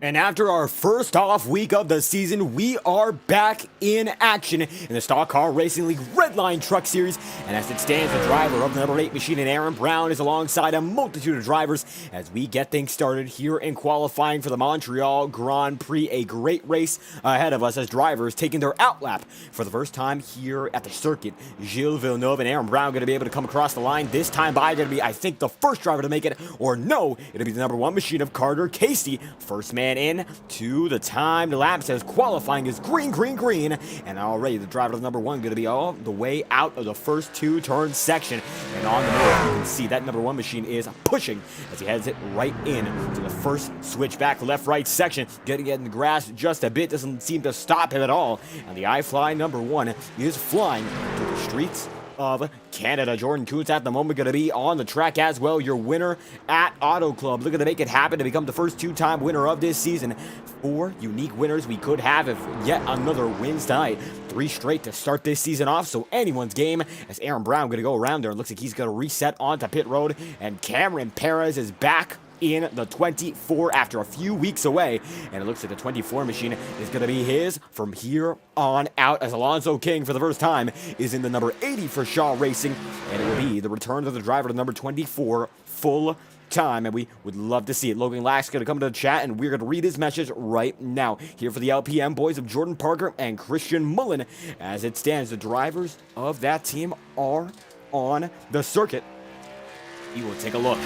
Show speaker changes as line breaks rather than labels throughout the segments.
And after our first off week of the season, we are back in action in the Stock Car Racing League Redline Truck Series. And as it stands, the driver of the number 8 machine, and Aaron Brown, is alongside a multitude of drivers as we get things started here in qualifying for the Montreal Grand Prix. A great race ahead of us as drivers taking their outlap for the first time here at the Circuit Gilles Villeneuve. And Aaron Brown going to be able to come across the line this time by going to be, I think, the first driver to make it, or no, it'll be the number 1 machine of Carter Casey. First man in to the timed lap, says qualifying is green, and already the driver of number 1 going to be all the way out of the first 2-turn section. And on the board, you can see that number 1 machine is pushing as he heads it right in to the first switchback left-right section, getting it in the grass just a bit, doesn't seem to stop him at all. And the iFly number 1 is flying to the streets of Canada. Jordan Coots at the moment going to be on the track as well, your winner at Auto Club, looking to make it happen to become the first 2-time winner of this season. 4 unique winners we could have if yet another wins tonight. 3 straight to start this season off, so anyone's game as Aaron Brown going to go around there. It looks like he's going to reset onto pit road, and Cameron Perez is back in the 24 after a few weeks away, and it looks like the 24 machine is going to be his from here on out, as Alonzo King for the first time is in the number 80 for Shaw Racing, and it will be the return of the driver to number 24 full time, and we would love to see it. Logan Lack's going to come to the chat, and we're going to read his message right now. Here for the LPM boys of Jordan Parker and Christian Mullen. As it stands, the drivers of that team are on the circuit. We will take a look.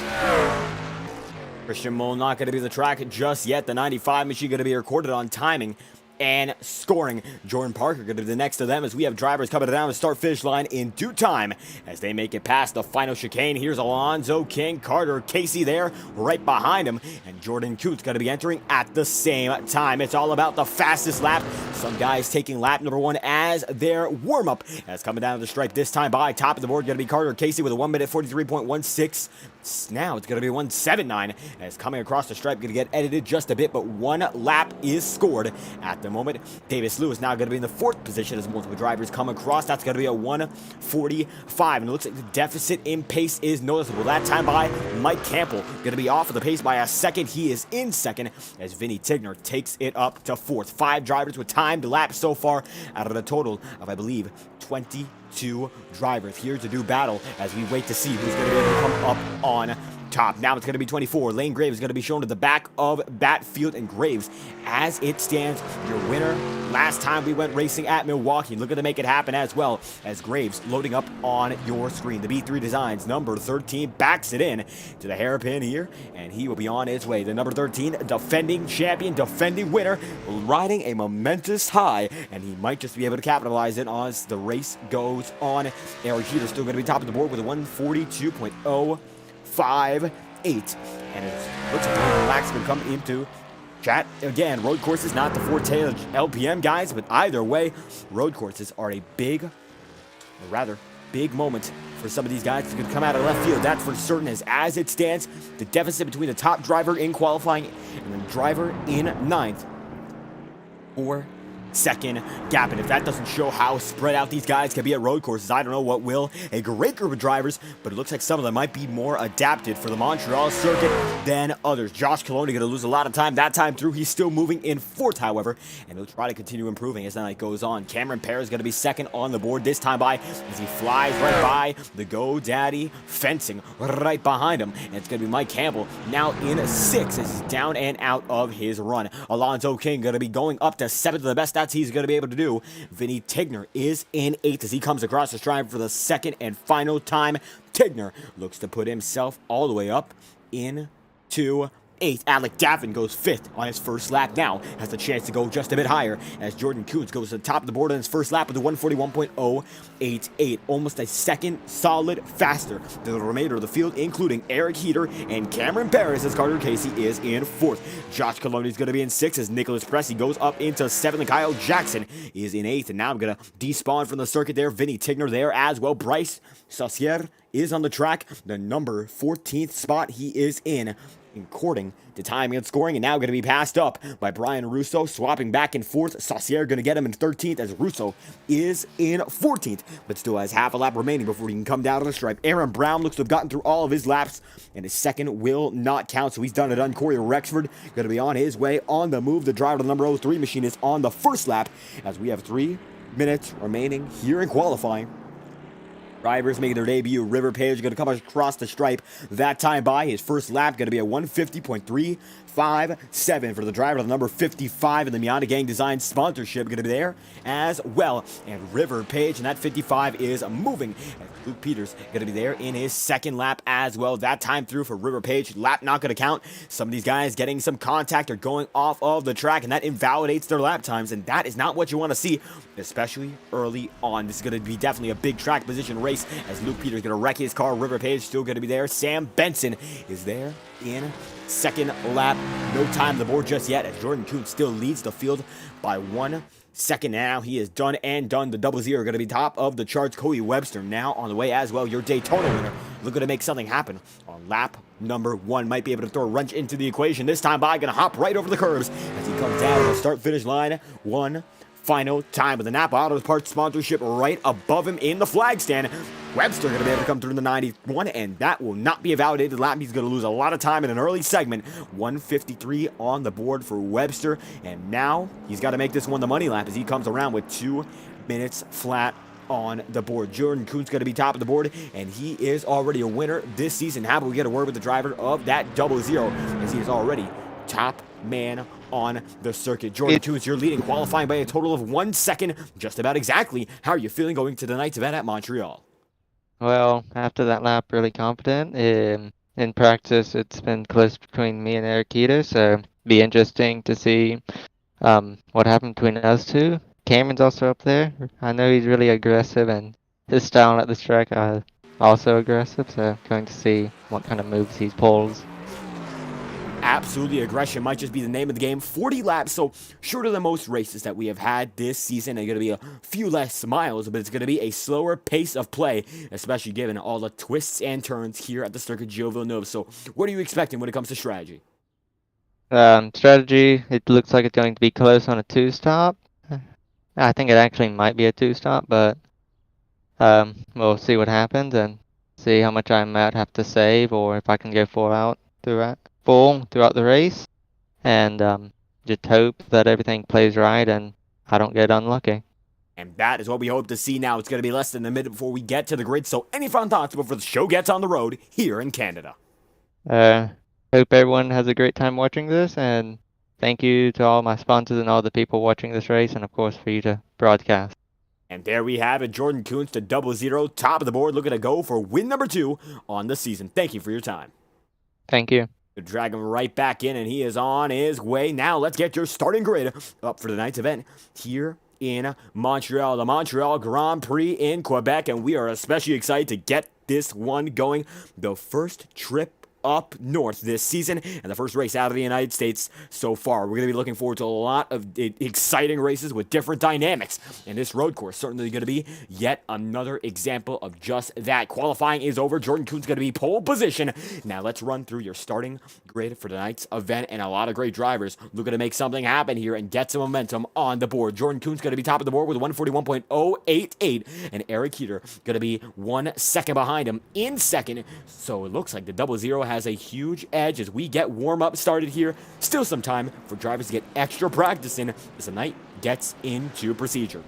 Christian Mullen not going to be the track just yet. The 95 machine going to be recorded on timing and scoring. Jordan Parker going to be the next of them as we have drivers coming down the start-finish line in due time as they make it past the final chicane. Here's Alonzo King, Carter Casey there right behind him, and Jordan Coots going to be entering at the same time. It's all about the fastest lap. Some guys taking lap number 1 as their warm-up. As coming down the stripe this time by top of the board going to be Carter Casey with a 1 minute 43.16. Now it's going to be 179 as coming across the stripe, going to get edited just a bit, but 1 lap is scored at the moment. Davis Lewis now going to be in the 4th position as multiple drivers come across. That's going to be a 145, and it looks like the deficit in pace is noticeable. That time by Mike Campbell going to be off of the pace by a second. He is in 2nd as Vinny Tigner takes it up to 4th. 5 drivers with timed laps so far out of a total of, I believe, 22 drivers here to do battle as we wait to see who's going to be able to come up on top. Now it's going to be 24. Lane Graves is going to be shown to the back of Batfield, and Graves, as it stands, your winner last time we went racing at Milwaukee, looking to make it happen as well, as Graves loading up on your screen. The B3 Designs number 13 backs it in to the hairpin here, and he will be on his way. The number 13 defending champion, defending winner, riding a momentous high, and he might just be able to capitalize it as the race goes on. Eric Heater still going to be top of the board with a 142.058, and it looks like Lax can come into chat. Again, road courses not the forte of LPM guys, but either way, road courses are a big, or rather big moment for some of these guys to come out of left field. That's for certain, as it stands, the deficit between the top driver in qualifying and the driver in 9th for 2nd gap. And if that doesn't show how spread out these guys can be at road courses, I don't know what will. A great group of drivers, but it looks like some of them might be more adapted for the Montreal circuit than others. Josh Coloni going to lose a lot of time that time through. He's still moving in 4th, however, and he'll try to continue improving as the night goes on. Cameron Perez is going to be 2nd on the board this time by as he flies right by the GoDaddy fencing right behind him. And it's going to be Mike Campbell now in 6th as he's down and out of his run. Alonzo King going to be going up to 7th, the best he's going to be able to do. Vinny Tigner is in 8th as he comes across the stripe for the 2nd and final time. Tigner looks to put himself all the way up into 8th. Alec Davin goes 5th on his first lap now, has the chance to go just a bit higher as Jordan Coots goes to the top of the board on his first lap with a 141.088, almost a second solid faster than the remainder of the field, including Eric Heater and Cameron Perez, as Carter Casey is in 4th. Josh Coloni is going to be in 6th as Nicholas Pressey goes up into 7th, and Kyle Jackson is in 8th. And now I'm going to despawn from the circuit there. Vinny Tigner there as well. Bryce Saucier is on the track. The number 14th spot he is in according to timing and scoring, and now going to be passed up by Brian Russo, swapping back and forth. Saucier going to get him in 13th as Russo is in 14th, but still has half a lap remaining before he can come down to the stripe. Aaron Brown looks to have gotten through all of his laps, and his second will not count, so he's done it. Corey Rexford going to be on his way on the move. The driver of the number 03 machine is on the first lap as we have 3 minutes remaining here in qualifying. Drivers making their debut. River Page going to come across the stripe that time by. His first lap going to be a 150.357 for the driver of the number 55, and the Miata Gang Design sponsorship going to be there as well. And River Page, and that 55 is moving. And Luke Peters going to be there in his second lap as well. That time through for River Page. Lap not going to count. Some of these guys getting some contact or going off of the track, and that invalidates their lap times, and that is not what you want to see, especially early on. This is going to be definitely a big track position race as Luke Peters going to wreck his car. River Page still going to be there. Sam Benson is there in second lap. No time on the board just yet as Jordan Kuntz still leads the field by 1 second. Now he is done and done. The 00 going to be top of the charts. Cody Webster now on the way as well. Your Daytona winner looking to make something happen on lap number 1. Might be able to throw a wrench into the equation this time by. Going to hop right over the curves as he comes down the start-finish line. One final time with the Napa Auto Parts sponsorship right above him in the flag stand. Webster going to be able to come through the 91, and that will not be a validated lap. He's going to lose a lot of time in an early segment. 153 on the board for Webster, and now he's got to make this one the money lap as he comes around with 2 minutes flat on the board. Jordan Kuntz going to be top of the board, and he is already a winner this season. How about we get a word with the driver of that 00 as he is already top man on the circuit. Jordan Kuntz, you're leading qualifying by a total of 1 second, just about exactly. How are you feeling going to tonight's event at Montreal?
Well, after that lap, really confident. In practice, it's been close between me and Erikita, so be interesting to see what happened between us two. Cameron's also up there. I know he's really aggressive, and his style at this track are also aggressive, so going to see what kind of moves he pulls.
Absolutely, aggression might just be the name of the game. 40 laps, so shorter than most races that we have had this season. It's going to be a few less miles, but it's going to be a slower pace of play, especially given all the twists and turns here at the Circuit Gilles Villeneuve. So what are you expecting when it comes to strategy?
Strategy, it looks like it's going to be close on a 2-stop. I think it actually might be a 2-stop, but we'll see what happens and see how much I might have to save, or if I can go full throughout the race, and just hope that everything plays right and I don't get unlucky.
And that is what we hope to see now. It's going to be less than a minute before we get to the grid, so any final thoughts before the show gets on the road here in Canada?
Hope everyone has a great time watching this, and thank you to all my sponsors and all the people watching this race, and of course for you to broadcast.
And there we have it, Jordan Kuntz to 00, top of the board, looking to go for win number 2 on the season. Thank you for your time.
Thank you.
Drag him right back in, and he is on his way. Now let's get your starting grid up for tonight's event here in Montreal. The Montreal Grand Prix in Quebec, and we are especially excited to get this one going. The first trip up north this season, and the first race out of the United States so far. We're going to be looking forward to a lot of exciting races with different dynamics, and this road course certainly going to be yet another example of just that. Qualifying is over. Jordan Kuntz going to be pole position. Now let's run through your starting grid for tonight's event, and a lot of great drivers looking to make something happen here and get some momentum on the board. Jordan Kuntz going to be top of the board with 141.088, and Eric Heater going to be 1 second behind him in second, so it looks like the 00 has a huge edge as we get warm-up started here. Still some time for drivers to get extra practice in as the night gets into procedure.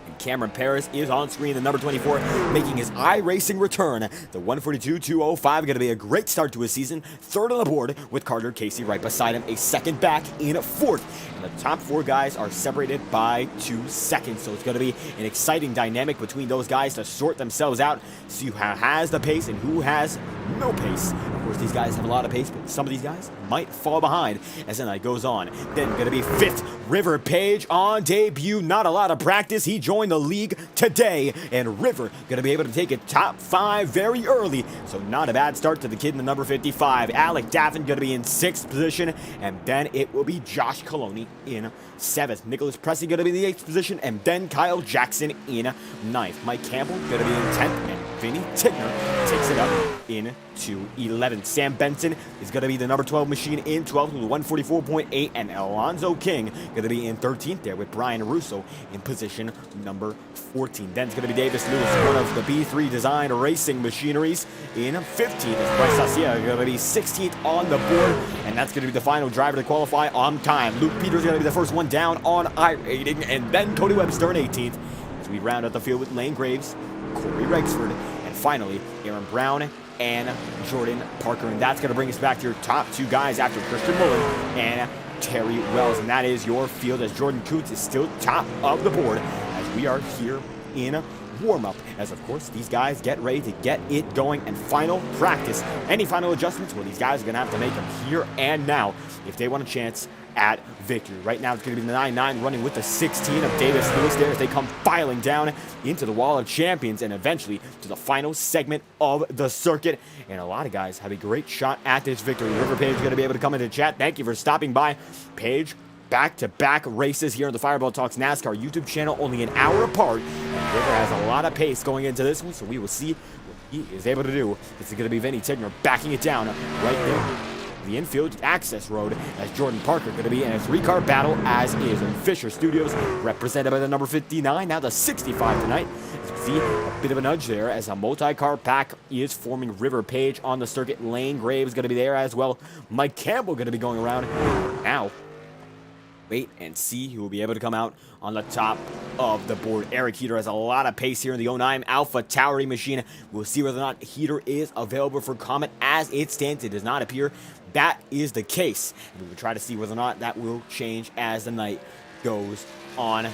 And Cameron Paris is on screen, the number 24, making his iRacing return. The 142.205 going to be a great start to his season. Third on the board with Carter Casey right beside him, a second back in fourth. And the top 4 guys are separated by 2 seconds, so it's going to be an exciting dynamic between those guys to sort themselves out, see who has the pace and who has no pace Of course, these guys have a lot of pace, but some of these guys might fall behind as the night goes on. Then going to be 5th, River Page on debut. Not a lot of practice. He joined the league today, and River going to be able to take it top 5 very early. So not a bad start to the kid in the number 55. Alec Daffin going to be in 6th position, and then it will be Josh Coloni in 7th. Nicholas Pressey going to be in the 8th position, and then Kyle Jackson in 9th. Mike Campbell going to be in 10th, and Vinny Tigner takes it up into 11th. Sam Benson is going to be the number 12 machine in 12th with 144.8, and Alonzo King going to be in 13th there with Brian Russo in position number 14. Then it's going to be Davis Lewis, one of the B3 designed racing machineries, in 15th. As Bryce Sacia going to be 16th on the board, and that's going to be the final driver to qualify on time. Luke Peters is going to be the first one down on iRacing, and then Cody Webster in 18th. As we round out the field with Lane Graves, Corey Rexford, and finally Aaron Brown and Jordan Parker. And that's going to bring us back to your top 2 guys after Christian Mullen and Terry Wells. And that is your field, as Jordan Coots is still top of the board as we are here in warm-up. As of course these guys get ready to get it going, and final practice. Any final adjustments? Well, these guys are going to have to make them here and now if they want a chance at victory. Right now it's going to be the 9-9 running with the 16 of Davis Lewis there as they come filing down into the Wall of Champions and eventually to the final segment of the circuit. And a lot of guys have a great shot at this victory. River Page is going to be able to come into chat. Thank you for stopping by. Page, back-to-back races here on the Fireball Talks NASCAR YouTube channel, only an hour apart. And River has a lot of pace going into this one, so we will see what he is able to do. This is going to be Vinny Tigner backing it down right there. The infield access road, as Jordan Parker going to be in a 3-car battle, as is in Fisher Studios, represented by the number 59, now the 65 tonight. As you can see, a bit of a nudge there as a multi-car pack is forming River Page on the circuit. Lane Graves going to be there as well. Mike Campbell going to be going around. Now, wait and see who will be able to come out on the top of the board. Eric Heater has a lot of pace here in the 09 Alpha Towery machine. We'll see whether or not Heater is available for comment. As it stands, it does not appear that is the case. And we will try to see whether or not that will change as the night goes on.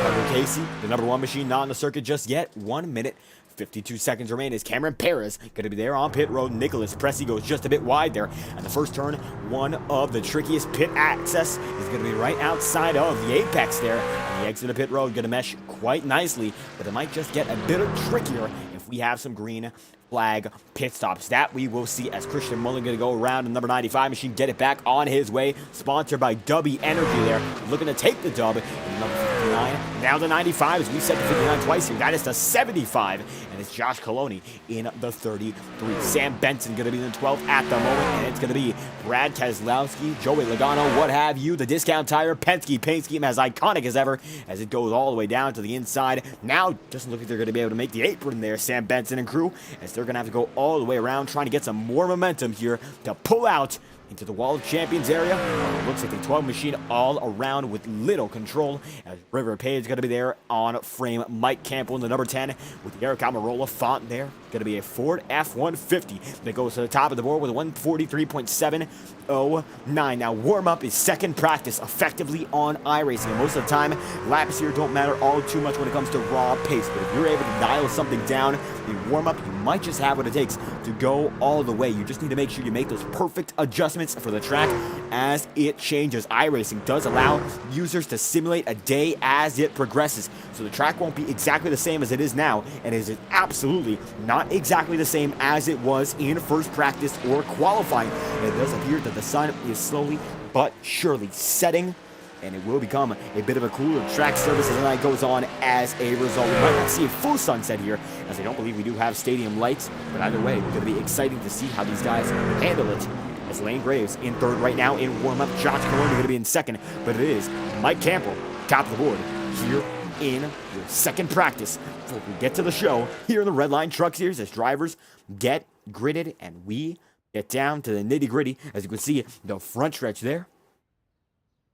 Carter Casey, the number 1 machine, not on the circuit just yet. 1 minute, 52 seconds remain as Cameron Perez going to be there on pit road. Nicholas Pressey goes just a bit wide there. At the first turn, one of the trickiest pit access is going to be right outside of the apex there. And the exit of pit road going to mesh quite nicely, but it might just get a bit trickier if we have some green flag pit stops. That we will see as Christian Mullen going to go around the number 95 machine, get it back on his way. Sponsored by Dubby Energy there, looking to take the dub. And number 59, now the 95 as we set the 59 twice here. That is the 75, and it's Josh Coloni in the 33. Sam Benson going to be in the 12th at the moment, and it's going to be Brad Keselowski, Joey Logano, what have you. The Discount Tire Penske paint scheme as iconic as ever as it goes all the way down to the inside. Now doesn't look like they're going to be able to make the apron there, Sam Benson and crew, as they're going to have to go all the way around trying to get some more momentum here to pull out into the Wall of Champions area. It looks like the 12 machine all around with little control, as River Page is going to be there on frame. Mike Campbell in the number 10 with the Eric Almirola font there. Going to be a Ford F-150 that goes to the top of the board with a 143.709. Now warm-up is second practice effectively on iRacing, and most of the time laps here don't matter all too much when it comes to raw pace, but if you're able to dial something down in warm-up, you might just have what it takes to go all the way. You just need to make sure you make those perfect adjustments for the track as it changes. iRacing does allow users to simulate a day as it progresses, so the track won't be exactly the same as it is now, and it is absolutely not exactly the same as it was in first practice or qualifying. And it does appear that the sun is slowly but surely setting, and it will become a bit of a cooler track surface as the night goes on. As a result, we might not see a full sunset here, as I don't believe we do have stadium lights, but either way, it's going to be exciting to see how these guys handle it. As Lane Graves in third right now in warm-up, Josh Coloni going to be in second, but it is Mike Campbell top of the board here in your second practice before we get to the show here in the Redline Truck Series, as drivers get gridded and we get down to the nitty-gritty. As you can see, the front stretch there,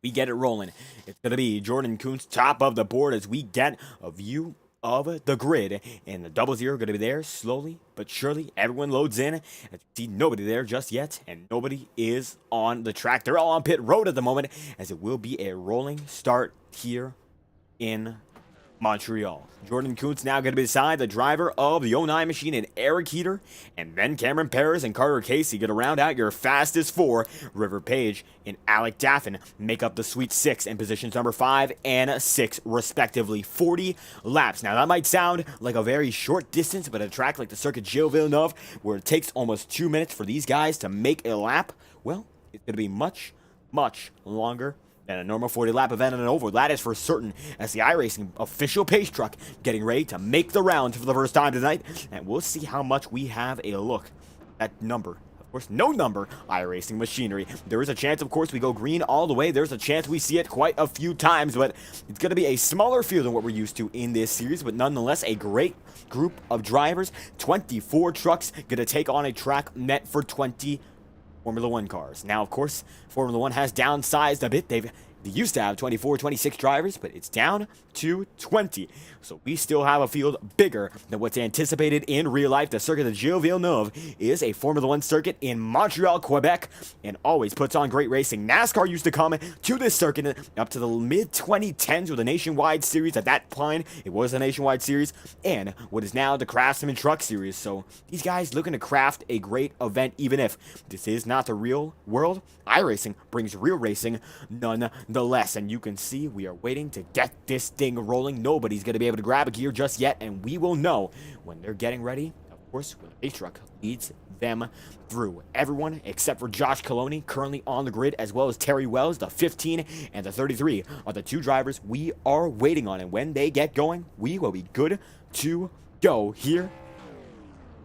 we get it rolling. It's going to be Jordan Kuntz top of the board as we get a view of the grid, and the 00 going to be there slowly but surely. Everyone loads in. As you see, nobody there just yet, and nobody is on the track. They're all on pit road at the moment, as it will be a rolling start here in Montreal. Jordan Kuntz now going to be beside the driver of the 09 machine in Eric Heater, and then Cameron Perez and Carter Casey going to round out your fastest four. River Page and Alec Daffin make up the Sweet 6 in positions number 5 and 6 respectively. 40 laps. Now that might sound like a very short distance, but at a track like the Circuit Gilles Villeneuve, where it takes almost 2 minutes for these guys to make a lap, well, it's going to be much, much longer than a normal 40-lap event and an oval. That is for certain, as the iRacing official pace truck getting ready to make the round for the first time tonight. And we'll see how much we have a look at number. Of course, no number iRacing machinery. There is a chance, of course, we go green all the way. There's a chance we see it quite a few times, but it's going to be a smaller field than what we're used to in this series, but nonetheless, a great group of drivers. 24 trucks going to take on a track meant for 20 Formula 1 cars. Now, of course, Formula 1 has downsized a bit. They used to have 24, 26 drivers, but it's down to 20. So we still have a field bigger than what's anticipated in real life. The Circuit of Gilles Villeneuve is a Formula 1 circuit in Montreal, Quebec, and always puts on great racing. NASCAR used to come to this circuit up to the mid-2010s with a nationwide series. At that point, it was a nationwide series, and what is now the Craftsman Truck Series. So these guys looking to craft a great event, even if this is not the real world. iRacing brings real racing nonetheless, and you can see we are waiting to get this thing rolling. Nobody's going to be able to grab a gear just yet, and we will know when they're getting ready, of course, when the pace truck leads them through. Everyone except for Josh Coloni currently on the grid, as well as Terry Wells, the 15 and the 33 are the two drivers we are waiting on, and when they get going, we will be good to go here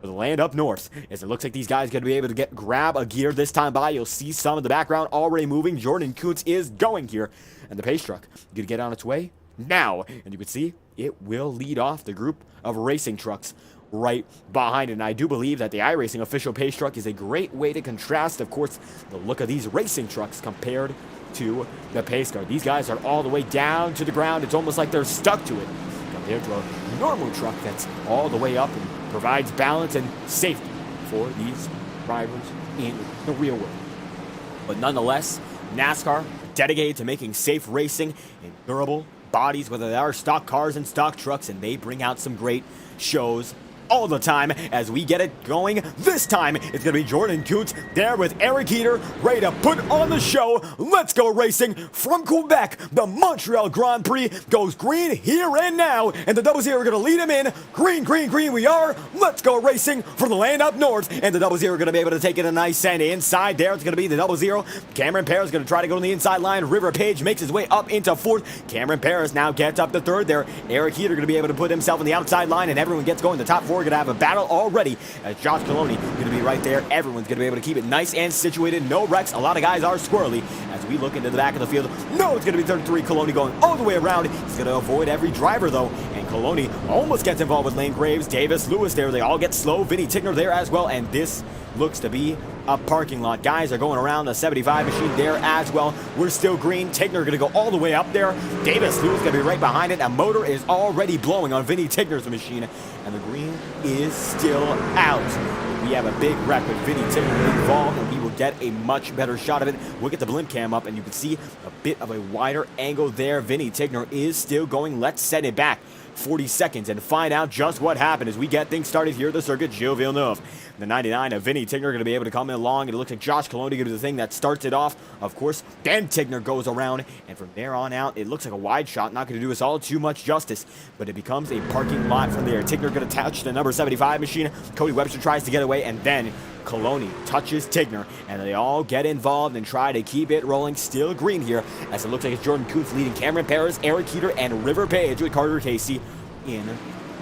for the land up north, as it looks like these guys are going to be able to grab a gear this time by. You'll see some in the background already moving. Jordan Kuntz is going here, and the pace truck going to get on its way now, and you can see it will lead off the group of racing trucks right behind it. And I do believe that the iRacing official pace truck is a great way to contrast, of course, the look of these racing trucks compared to the pace car. These guys are all the way down to the ground. It's almost like they're stuck to it compared to a normal truck that's all the way up and provides balance and safety for these drivers in the real world. But nonetheless, NASCAR dedicated to making safe racing and durable bodies, whether they are stock cars and stock trucks, and they bring out some great shows all the time as we get it going. This time, it's going to be Jordan Kuntz there with Eric Heater, ready to put on the show. Let's go racing from Quebec. The Montreal Grand Prix goes green here and now, and the double zero are going to lead him in. Green, green, green we are. Let's go racing from the land up north, and the double zero are going to be able to take it a nice send inside there. It's going to be the double zero. Cameron Perez is going to try to go on the inside line. River Page makes his way up into fourth. Cameron Perez now gets up to third there. Eric Heater going to be able to put himself on the outside line, and everyone gets going. The top four are going to have a battle already, as Josh Coloni going to be right there. Everyone's going to be able to keep it nice and situated. No wrecks. A lot of guys are squirrely as we look into the back of the field. No, it's going to be 33. Coloni going all the way around. He's going to avoid every driver, though, and Coloni almost gets involved with Lane Graves. Davis Lewis there. They all get slow. Vinny Tigner there as well, and this looks to be a parking lot. Guys are going around the 75 machine there as well. We're still green. Tigner going to go all the way up there. Davis Lewis going to be right behind it. A motor is already blowing on Vinny Tigner's machine, and the green is still out. We have a big wreck with Vinny Tigner involved, and we will get a much better shot of it. We'll get the blimp cam up, and you can see a bit of a wider angle there. Vinny Tigner is still going. Let's set it back 40 seconds and find out just what happened as we get things started here at the Circuit Gilles Villeneuve. The 99 of Vinny Tigner going to be able to come along, and it looks like Josh Coloni going to do the thing that starts it off. Of course, then Tigner goes around, and from there on out, it looks like a wide shot. Not going to do us all too much justice, but it becomes a parking lot from there. Tigner going to touch the number 75 machine. Cody Webster tries to get away, and then Coloni touches Tigner, and they all get involved and try to keep it rolling. Still green here, as it looks like it's Jordan Kuntz leading Cameron Perez, Eric Heater, and River Page with Carter Casey in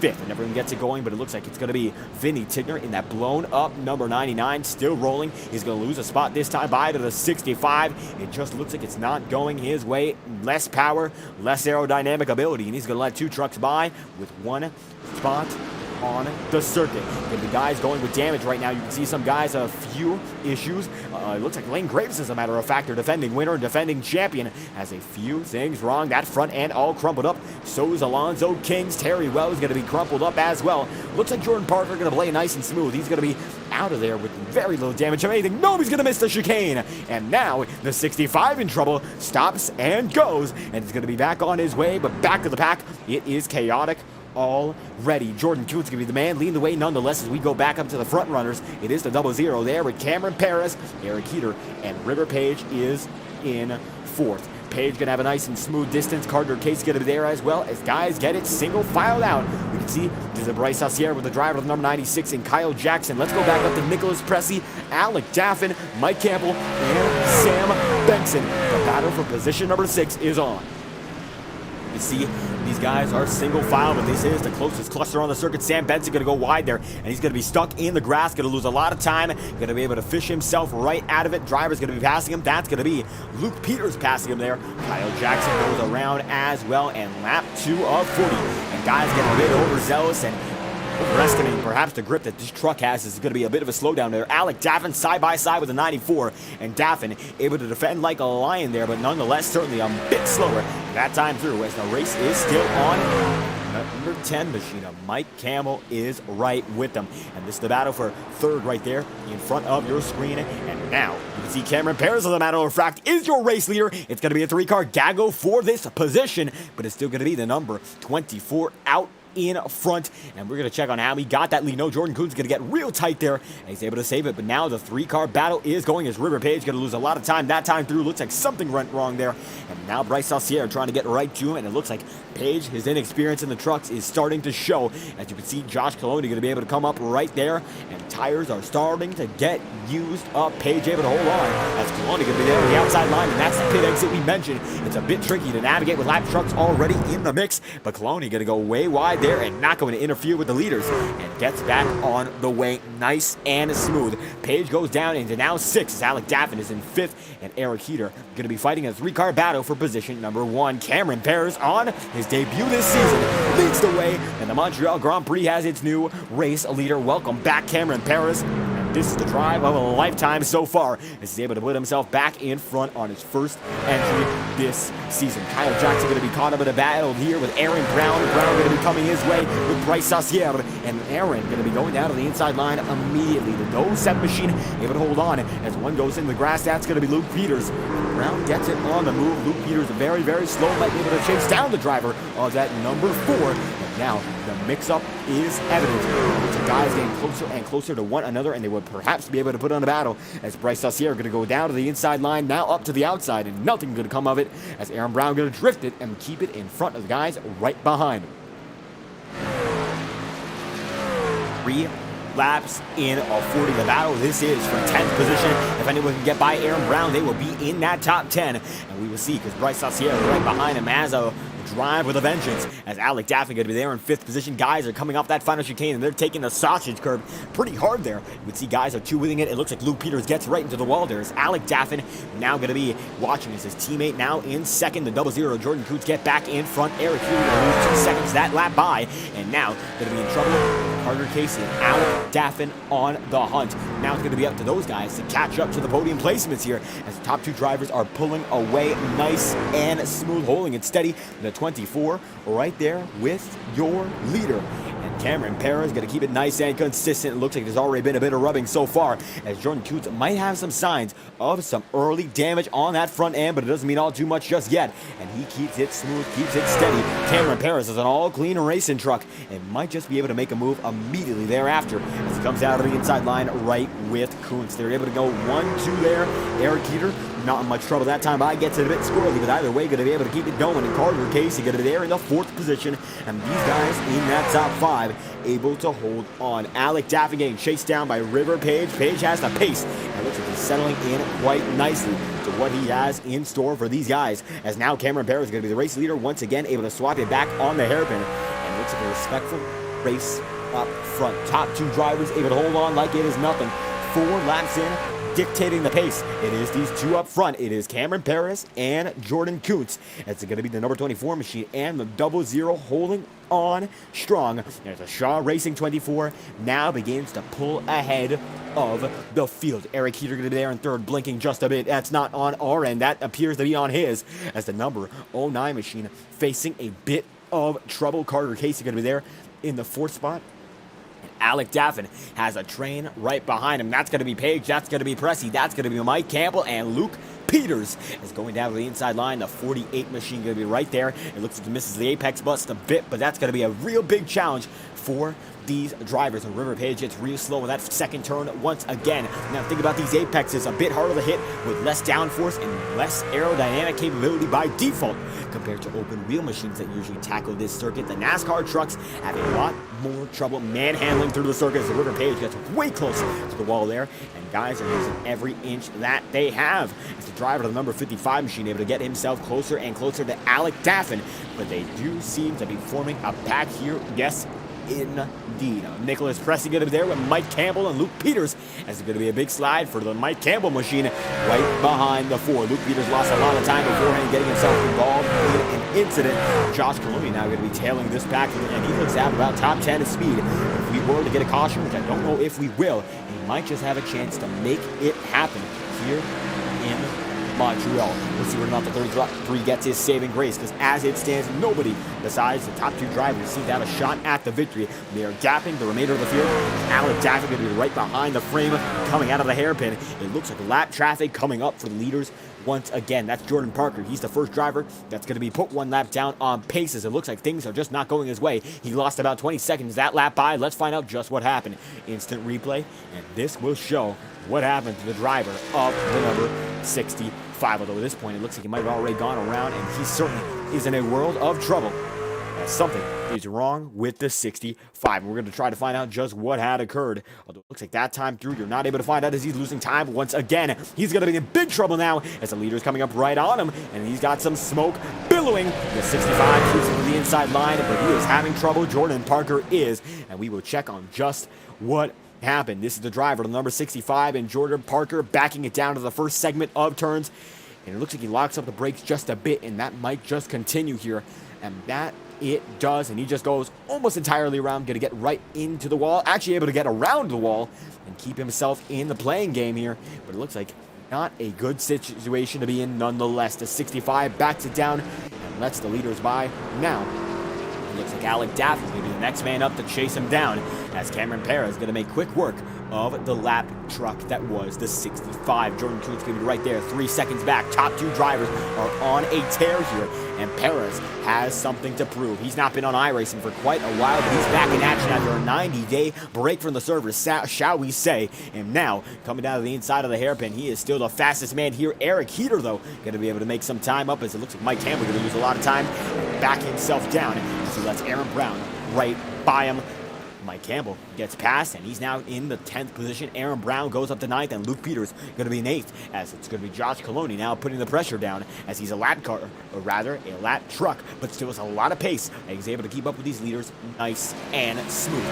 fifth, and everyone gets it going, but it looks like it's going to be Vinny Tigner in that blown up number 99, still rolling. He's going to lose a spot this time by to the 65. It just looks like it's not going his way. Less power, less aerodynamic ability, and he's going to let two trucks by with one spot on the circuit. Get the guys going with damage right now. You can see some guys have a few issues. It looks like Lane Graves, as a matter of fact, their defending winner and defending champion, has a few things wrong. That front end all crumpled up. So is Alonzo Kings. Terry Wells going to be crumpled up as well. Looks like Jordan Parker going to play nice and smooth. He's going to be out of there with very little damage. If anything, nobody's going to miss the chicane. And now the 65 in trouble, stops and goes, and he's going to be back on his way, but back to the pack. It is chaotic already. Jordan Kuhn's going to be the man leading the way nonetheless as we go back up to the front runners. It is the 0-0 there with Cameron Perez, Eric Heater, and River Page is in fourth. Page going to have a nice and smooth distance. Carter Case going to be there as well as guys get it single filed out. We can see there's a Bryce Saucier with the driver with number 96 and Kyle Jackson. Let's go back up to Nicholas Pressey, Alec Daffin, Mike Campbell, and Sam Benson. The battle for position number 6 is on. You see, these guys are single file, but this is the closest cluster on the circuit. Sam Benson going to go wide there, and he's going to be stuck in the grass, going to lose a lot of time, going to be able to fish himself right out of it. Driver's going to be passing him. That's going to be Luke Peters passing him there. Kyle Jackson goes around as well, and lap 2 of 40. And guys get a bit overzealous and overestimating perhaps the grip that this truck has. Is going to be a bit of a slowdown there. Alec Daffin side by side with a 94, and Daffin able to defend like a lion there, but nonetheless certainly a bit slower that time through as the race is still on. Number 10 machine, Mike Campbell, is right with them. And this is the battle for third right there in front of your screen. And now you can see Cameron Perez, as a matter of fact, is your race leader. It's going to be a 3-car gaggle for this position, but it's still going to be the number 24 out in front, and we're going to check on how he got that lead. No, Jordan Kuhn's going to get real tight there, and he's able to save it, but now the 3-car battle is going as River Page going to lose a lot of time that time through. Looks like something went wrong there, and now Bryce Saucier trying to get right to him, and it looks like Page, his inexperience in the trucks is starting to show. As you can see, Josh Coloni going to be able to come up right there, and tires are starting to get used up. Page able to hold on as Coloni going to be there on the outside line, and that's the pit exit we mentioned. It's a bit tricky to navigate with lap trucks already in the mix, but Coloni going to go way wide there and not going to interfere with the leaders, and gets back on the way nice and smooth. Page goes down into now 6 as Alec Daffin is in 5th, and Eric Heater going to be fighting a 3-car battle for position number 1. Cameron Perez on his debut this season leads the way, and the Montreal Grand Prix has its new race leader. Welcome back, Cameron Perez. This is the drive of a lifetime so far, as he's able to put himself back in front on his first entry this season. Kyle Jackson going to be caught up in a battle here with Aaron Brown. Brown going to be coming his way with Bryce Saucier, and Aaron going to be going down to the inside line immediately. The 07 machine able to hold on as one goes in the grass. That's going to be Luke Peters. Brown gets it on the move. Luke Peters very, very slow, but able to chase down the driver of that number 4. And now the mix-up is evident. The guys getting closer and closer to one another, and they would perhaps be able to put on a battle as Bryce Saucier going to go down to the inside line, now up to the outside, and nothing going to come of it as Aaron Brown going to drift it and keep it in front of the guys right behind him. 3 laps in of 40. The battle this is for 10th position. If anyone can get by Aaron Brown, they will be in that top 10, and we will see, because Bryce Saucier right behind him has a drive with a vengeance, as Alec Daffin going to be there in 5th position. Guys are coming off that final chicane, and they're taking the sausage curve pretty hard there. You would see guys are two-wheeling it. It looks like Luke Peters gets right into the wall there, as Alec Daffin now going to be watching as his teammate now in 2nd. The 0-0 Jordan Coots get back in front. Eric Healy will lose 2 seconds that lap by, and now going to be in trouble. Carter Casey and Alec Daffin on the hunt. Now it's going to be up to those guys to catch up to the podium placements here, as the top 2 drivers are pulling away nice and smooth, holding it steady. The 24 right there with your leader. And Cameron Perez going to keep it nice and consistent. It looks like there's already been a bit of rubbing so far, as Jordan Coots might have some signs of some early damage on that front end, but it doesn't mean all too much just yet. And he keeps it smooth, keeps it steady. Cameron Perez is an all-clean racing truck and might just be able to make a move immediately thereafter as he comes out of the inside line right with Kuntz. They're able to go 1-2 there. Eric Heater not in much trouble that time. I gets it a bit squirrely, but either way, going to be able to keep it going. And Carter Casey going to be there in the 4th position, and these guys in that top 5 able to hold on. Alec Daffin getting chased down by River Page. Page has the pace, and looks like he's settling in quite nicely to what he has in store for these guys, as now Cameron Perez is going to be the race leader once again, able to swap it back on the hairpin, and looks like a respectful race up front. Top 2 drivers able to hold on like it is nothing. 4 laps in, dictating the pace. It is these two up front. It is Cameron Paris and Jordan Kuntz. It's going to be the number 24 machine and the 00 holding on strong. There's a Shaw Racing 24 now begins to pull ahead of the field. Eric Heater going to be there in third, blinking just a bit. That's not on our end. That appears to be on his, as the number 09 machine facing a bit of trouble. Carter Casey going to be there in the fourth spot. Alec Daffin has a train right behind him. That's going to be Page. That's going to be Pressy. That's going to be Mike Campbell. And Luke Peters is going down to the inside line. The 48 machine going to be right there. It looks like he misses the apex bust a bit, but that's going to be a real big challenge for these drivers. And River Page gets real slow in that second turn once again. Now think about these apexes, a bit harder to hit with less downforce and less aerodynamic capability by default compared to open wheel machines that usually tackle this circuit. The NASCAR trucks have a lot more trouble manhandling through the circuit as the River Page gets way close to the wall there, and guys are using every inch that they have as the driver of the number 55 machine able to get himself closer and closer to Alec Daffin, but they do seem to be forming a pack here. Yes, indeed. Nicholas Pressy going to be there with Mike Campbell and Luke Peters, as it's going to be a big slide for the Mike Campbell machine right behind the four. Luke Peters lost a lot of time beforehand getting himself involved in an incident. Josh Coloni now going to be tailing this pack, and he looks to have about top 10 of speed. If we were to get a caution, which I don't know if we will, he might just have a chance to make it happen here in Montreal. We'll see where or not the 33 gets his saving grace, because as it stands, nobody besides the top two drivers seem to have a shot at the victory. They are gapping the remainder of the field. Alec Daffin going to be right behind the frame coming out of the hairpin. It looks like lap traffic coming up for the leaders once again. That's Jordan Parker. He's the first driver that's going to be put one lap down on paces. It looks like things are just not going his way. He lost about 20 seconds that lap by. Let's find out just what happened. Instant replay, and this will show what happened to the driver of the number 65. Although at this point it looks like he might have already gone around, and he certainly is in a world of trouble. Something is wrong with the 65. And we're going to try to find out just what had occurred. Although it looks like that time through, you're not able to find out as he's losing time once again. He's going to be in big trouble now as the leader is coming up right on him, and he's got some smoke billowing. The 65 cruising to the inside line, but he is having trouble. Jordan Parker is, and we will check on just what happened. This is the driver, the number 65, and Jordan Parker backing it down to the first segment of turns. And it looks like he locks up the brakes just a bit, and that might just continue here. And that it does, and he just goes almost entirely around, going to get right into the wall, actually able to get around the wall and keep himself in the playing game here. But it looks like not a good situation to be in nonetheless. The 65 backs it down and lets the leaders by. Now, it looks like Alec Daffin is going to be the next man up to chase him down, as Cameron Perez is going to make quick work of the lap truck that was the 65. Jordan Kuntz going to be right there, 3 seconds back. Top two drivers are on a tear here, and Perez has something to prove. He's not been on iRacing for quite a while, but he's back in action after a 90-day break from the servers, shall we say. And now, coming down to the inside of the hairpin, he is still the fastest man here. Eric Heater, though, going to be able to make some time up, as it looks like Mike Campbell going to lose a lot of time and back himself down, as he lets Aaron Brown right by him. Mike Campbell gets past, and he's now in the 10th position. Aaron Brown goes up to 9th, and Luke Peters going to be in 8th, as it's going to be Josh Coloni now putting the pressure down, as he's a lap car, or rather a lap truck, but still has a lot of pace, and he's able to keep up with these leaders nice and smooth.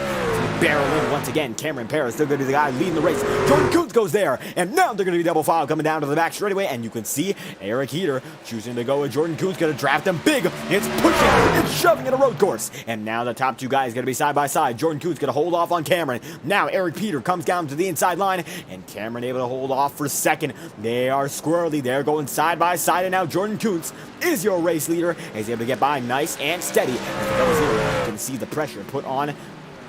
Barreling once again. Cameron Perez still going to be the guy leading the race. Jordan Kuntz goes there, and now they're going to be double file coming down to the back straightaway, and you can see Eric Heater choosing to go with Jordan Kuntz, going to draft him big. It's pushing, it's shoving in a road course, and now the top two guys going to be side by side. Jordan Kuntz going to hold off on Cameron. Now Eric Peter comes down to the inside line, and Cameron able to hold off for second. They are squirrely. They're going side by side, and now Jordan Kuntz is your race leader. He's able to get by nice and steady. As the can see the pressure put on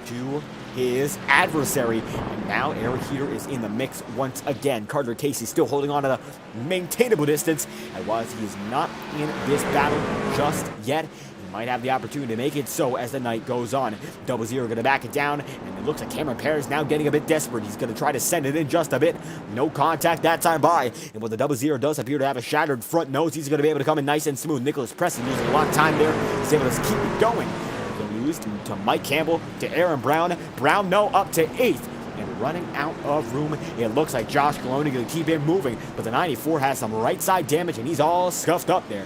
to his adversary, and now Eric Heater is in the mix once again. Carter Casey still holding on to the maintainable distance, and while he is not in this battle just yet, might have the opportunity to make it so as the night goes on. 00 going to back it down, and it looks like Cameron Perez now getting a bit desperate. He's going to try to send it in just a bit. No contact that time by, and while the 00 does appear to have a shattered front nose, he's going to be able to come in nice and smooth. Nicholas Preston losing a lot of time there. He's able to keep it going. He's going to lose to Mike Campbell, to Aaron Brown. Brown, no, up to 8th. And running out of room, it looks like Josh Coloni going to keep him moving, but the 94 has some right side damage, and he's all scuffed up there.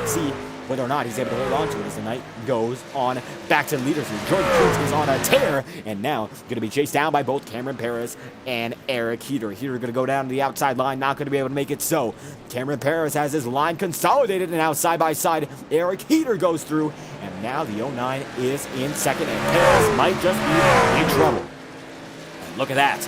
See, whether or not he's able to hold on to it as the night goes on. Back to the leaders here. Jordan Cruz is on a tear, and now going to be chased down by both Cameron Paris and Eric Heater. Heater going to go down to the outside line, not going to be able to make it so. Cameron Paris has his line consolidated, and now side by side, Eric Heater goes through, and now the 09 is in second, and Paris might just be in trouble. And look at that.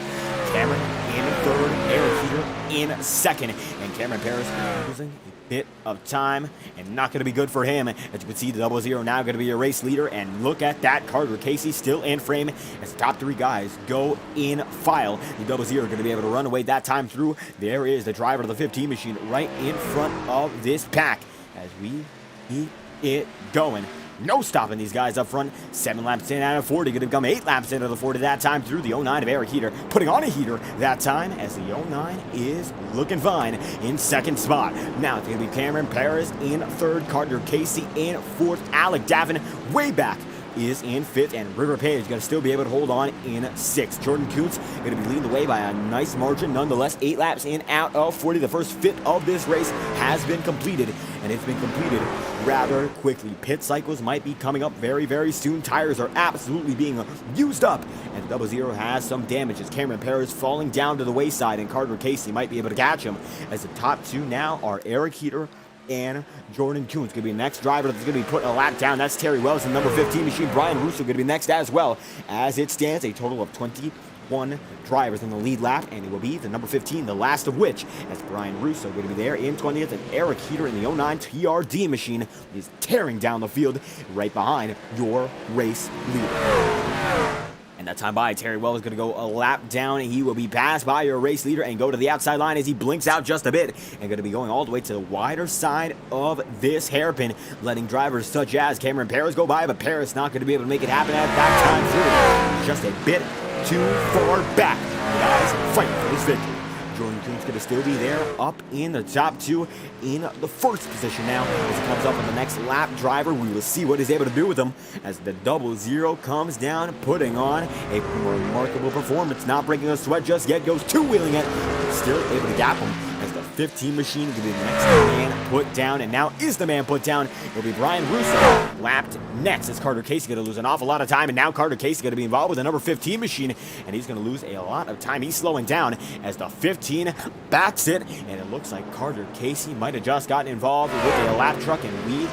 Cameron in third, Eric Heater in second, and Cameron Paris losing a bit of time and not going to be good for him. As you can see, the 00 now going to be a race leader, and look at that, Carter Casey still in frame as the top three guys go in file. The 00 going to be able to run away that time through. There is the driver of the 15 machine right in front of this pack as we keep it going. No stopping these guys up front. 7 laps in out of 40. Going to become 8 laps into the 40 that time through the 09 of Eric Heater. Putting on a heater that time as the 09 is looking fine in second spot. Now it's going to be Cameron Paris in third. Carter Casey in fourth. Alec Davin way back is in fifth, and River Page going to still be able to hold on in sixth. Jordan Kuntz going to be leading the way by a nice margin. Nonetheless, 8 laps in out of 40. The first fit of this race has been completed, and it's been completed rather quickly. Pit cycles might be coming up very, very soon. Tires are absolutely being used up, and 00 has some damage as Cameron Paris falling down to the wayside, and Carter Casey might be able to catch him as the top two now are Eric Heater and Jordan Kuntz. Going to be the next driver that's going to be putting a lap down. That's Terry Wells, and number 15 machine Brian Russo going to be next as well. As it stands, a total of 21 drivers in the lead lap, and it will be the number 15, the last of which, as Brian Russo going to be there in 20th, and Eric Heater in the 09 TRD machine is tearing down the field right behind your race leader. And that time by, Terry Wells is going to go a lap down. He will be passed by your race leader and go to the outside line as he blinks out just a bit. And going to be going all the way to the wider side of this hairpin, letting drivers such as Cameron Paris go by, but Paris not going to be able to make it happen at that time through. Just a bit too far back. The guys fighting for this victory. Jordan Kuntz going to still be there up in the top two in the first position now. As he comes up on the next lap driver, we will see what he's able to do with him as the 00 comes down, putting on a remarkable performance. Not breaking a sweat just yet, goes two-wheeling it. Still able to gap him as the 15 machine to be the next man put down, and now is the man put down. It'll be Brian Russo lapped next as Carter Casey going to lose an awful lot of time, and now Carter Casey going to be involved with the number 15 machine, and he's going to lose a lot of time. He's slowing down as the 15 backs it, and it looks like Carter Casey might have just gotten involved with a lap truck, and we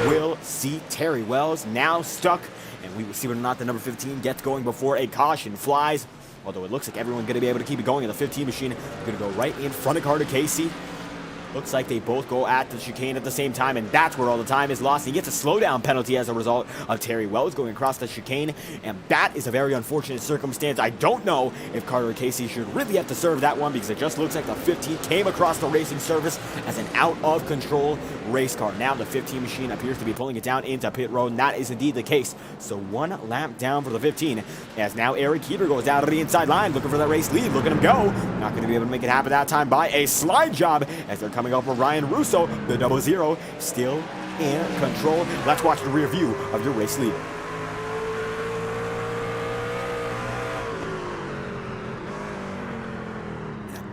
will see Terry Wells now stuck, and we will see whether or not the number 15 gets going before a caution flies. Although it looks like everyone's going to be able to keep it going, and the 15 machine is going to go right in front of Carter Casey. Looks like they both go at the chicane at the same time, and that's where all the time is lost. He gets a slowdown penalty as a result of Terry Wells going across the chicane, and that is a very unfortunate circumstance. I don't know if Carter Casey should really have to serve that one, because it just looks like the 15 came across the racing surface as an out-of-control race car. Now the 15 machine appears to be pulling it down into pit road, and that is indeed the case. So 1 lap down for the 15, as now Eric Heater goes out of the inside line, looking for that race lead. Look at him go. Not going to be able to make it happen that time by a slide job as they're coming up with Ryan Russo, the 00, still in control. Let's watch the rear view of your race leader.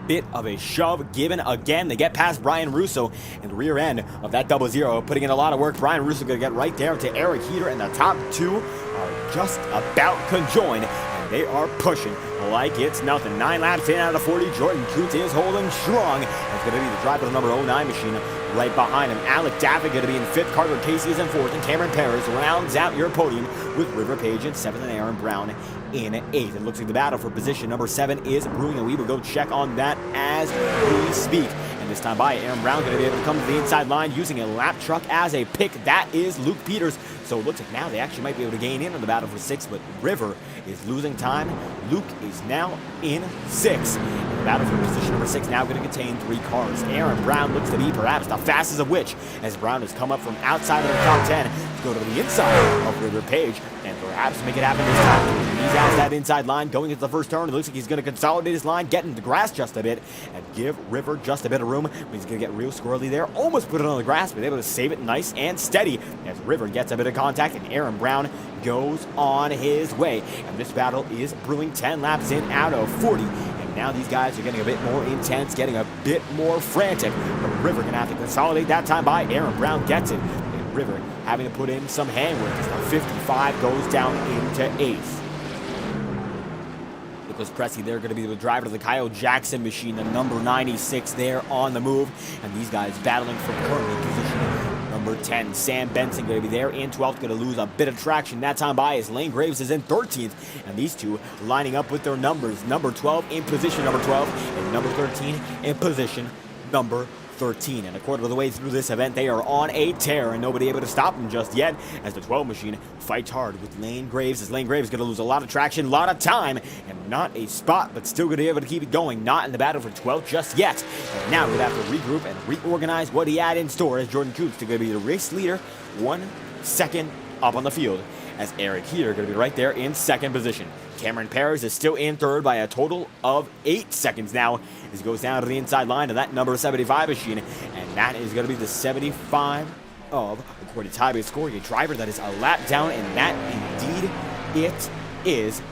Bit of a shove given again. They get past Brian Russo and the rear end of that 00, putting in a lot of work. Brian Russo going to get right there to Eric Heater, and the top two are just about conjoined, and they are pushing like it's nothing. 9 laps in out of 40. Jordan Kuntz is holding strong. It's going to be the driver of the number 09 machine right behind him. Alec Daffin going to be in 5th. Carter Casey is in 4th, and Cameron Paris rounds out your podium with River Page in 7th and Aaron Brown in 8th. It looks like the battle for position number 7 is brewing, and we will go check on that as we speak. And this time by, Aaron Brown going to be able to come to the inside line using a lap truck as a pick. That is Luke Peters. So it looks like now they actually might be able to gain in on the battle for 6, but River is losing time. Luke is now in 6. And the battle for position number 6 now going to contain 3 cars. Aaron Brown looks to be perhaps the fastest of which, as Brown has come up from outside of the top 10 to go to the inside of River Page and perhaps make it happen this time. He's out that inside line going into the first turn. It looks like he's going to consolidate his line, get into the grass just a bit, and give River just a bit of room. He's going to get real squirrely there. Almost put it on the grass, but able to save it nice and steady as River gets a bit of contact, and Aaron Brown goes on his way. And this battle is brewing 10 laps in out of 40. And now these guys are getting a bit more intense, getting a bit more frantic. But River going to have to consolidate that time by. Aaron Brown gets it. River having to put in some handwork as the 55 goes down into 8th. Nicholas Pressey, they're going to be the driver of the Kyle Jackson machine, the number 96 there on the move. And these guys battling for currently position number 10. Sam Benson going to be there in 12th, going to lose a bit of traction that time by as Lane Graves is in 13th. And these two lining up with their numbers. Number 12 in position number 12 and number 13 in position number 13. And a quarter of the way through this event, they are on a tear and nobody able to stop them just yet as the 12 machine fights hard with Lane Graves as Lane Graves is going to lose a lot of traction, a lot of time, and not a spot, but still going to be able to keep it going. Not in the battle for 12 just yet. And now we're going to have to regroup and reorganize what he had in store as Jordan Coots is going to be the race leader 1 second up on the field as Eric Heater going to be right there in second position. Cameron Perez is still in third by a total of 8 seconds now as he goes down to the inside line of that number 75 machine. And that is going to be the 75 of, according to Tyler scoring, a driver that is a lap down, and that indeed it is. It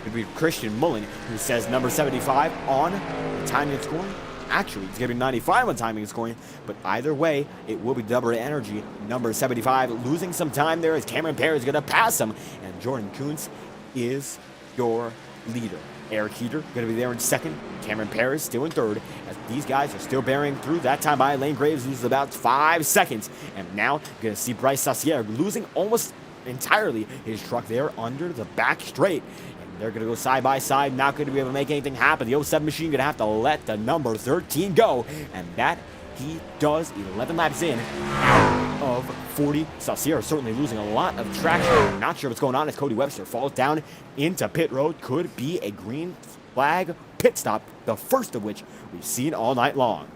would be Christian Mullen, who says number 75 on the timing and scoring. Actually, it's going to be 95 on timing and scoring, but either way, it will be double energy. Number 75 losing some time there as Cameron Perez is going to pass him, and Jordan Kuntz is your leader. Eric Heater going to be there in second. Cameron Perez still in third as these guys are still bearing through. That time by Lane Graves loses about 5 seconds. And now going to see Bryce Saucier losing almost entirely his truck there under the back straight. And they're going to go side by side, not going to be able to make anything happen. The 07 machine going to have to let the number 13 go. And that he does 11 laps in out of 40. Saucier certainly losing a lot of traction. Not sure what's going on as Cody Webster falls down into pit road. Could be a green flag pit stop, the first of which we've seen all night long.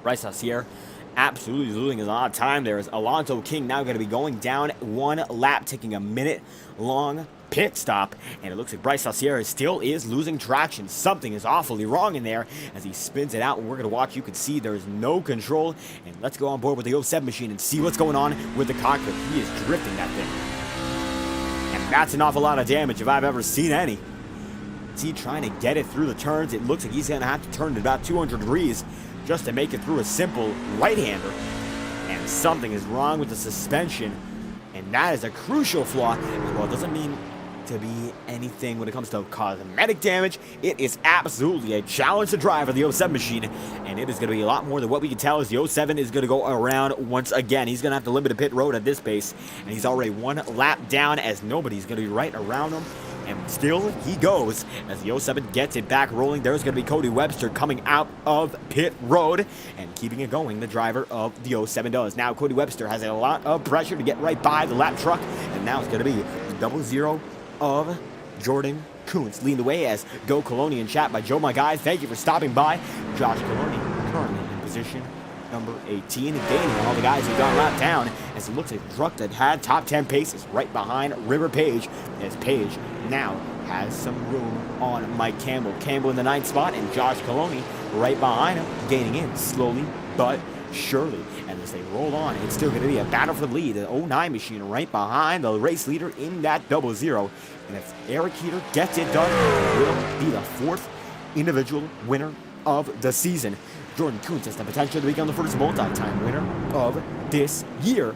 Bryce Saucier absolutely losing a lot of time there as Alonso King now going to be going down 1 lap, taking a minute-long pit stop, and it looks like Bryce Saucier still is losing traction. Something is awfully wrong in there as he spins it out, and we're going to watch. You can see there's no control, and let's go on board with the 07 machine and see what's going on with the cockpit. He is drifting that thing, and that's an awful lot of damage if I've ever seen any. See, trying to get it through the turns. It looks like he's going to have to turn it about 200 degrees just to make it through a simple right-hander, and something is wrong with the suspension, and that is a crucial flaw. Well, it doesn't mean to be anything when it comes to cosmetic damage. It is absolutely a challenge to drive for the 07 machine, and it is going to be a lot more than what we can tell as the 07 is going to go around once again. He's going to have to limit a pit road at this pace, and he's already 1 lap down as nobody's going to be right around him. And still he goes as the 07 gets it back rolling. There's going to be Cody Webster coming out of pit road and keeping it going. The driver of the 07 does. Now Cody Webster has a lot of pressure to get right by the lap truck, and now it's going to be the 00 of Jordan Kuntz leading the way as Go Coloni in chat by Joe My Guy. Thank you for stopping by. Josh Coloni currently in position number 18 and gaining all the guys who've gone lap down as it looks like the truck that had top 10 paces right behind River Page as Page now has some room on Mike Campbell. Campbell in the 9th spot and Josh Coloni right behind him, gaining in slowly but surely. And as they roll on, it's still going to be a battle for the lead. The 09 machine right behind the race leader in that 00. And if Eric Heater gets it done, it will be the 4th individual winner of the season. Jordan Kuntz has the potential to become the first multi-time winner of this year.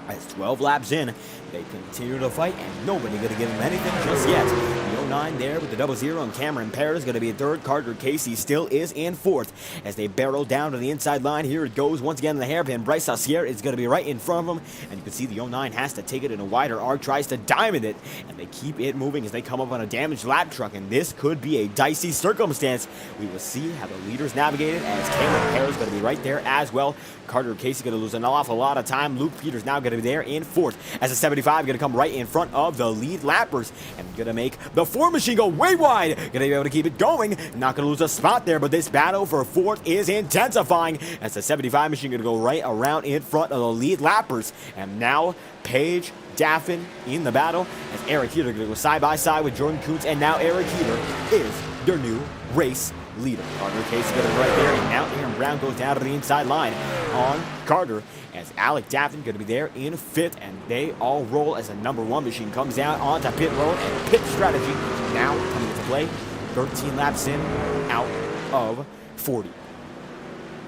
As 12 laps in, they continue to fight, and nobody going to give him anything just yet. The 09 there with the 00, and Cameron Perez going to be in 3rd. Carter Casey still is in 4th as they barrel down to the inside line. Here it goes once again in the hairpin. Bryce Saucier is going to be right in front of him, and you can see the 09 has to take it in a wider arc, tries to diamond it, and they keep it moving as they come up on a damaged lap truck, and this could be a dicey circumstance. We will see how the leaders navigate it as Cameron Perez is going to be right there as well. Carter Casey going to lose an awful lot of time. Luke Peters now going to be there in 4th as the 75 going to come right in front of the lead lappers and going to make the 4 machine go way wide. Going to be able to keep it going. Not going to lose a spot there, but this battle for 4th is intensifying as the 75 machine going to go right around in front of the lead lappers. And now Paige Daffin in the battle as Eric Heater going to go side by side with Jordan Kuntz, and now Eric Heater is their new race leader. Carter Casey going to be right there, and now Aaron Brown goes down to the inside line on Carter as Alec Daffin going to be there in 5th, and they all roll as a number 1 machine comes down onto pit road, and pit strategy now coming into play. 13 laps in out of 40.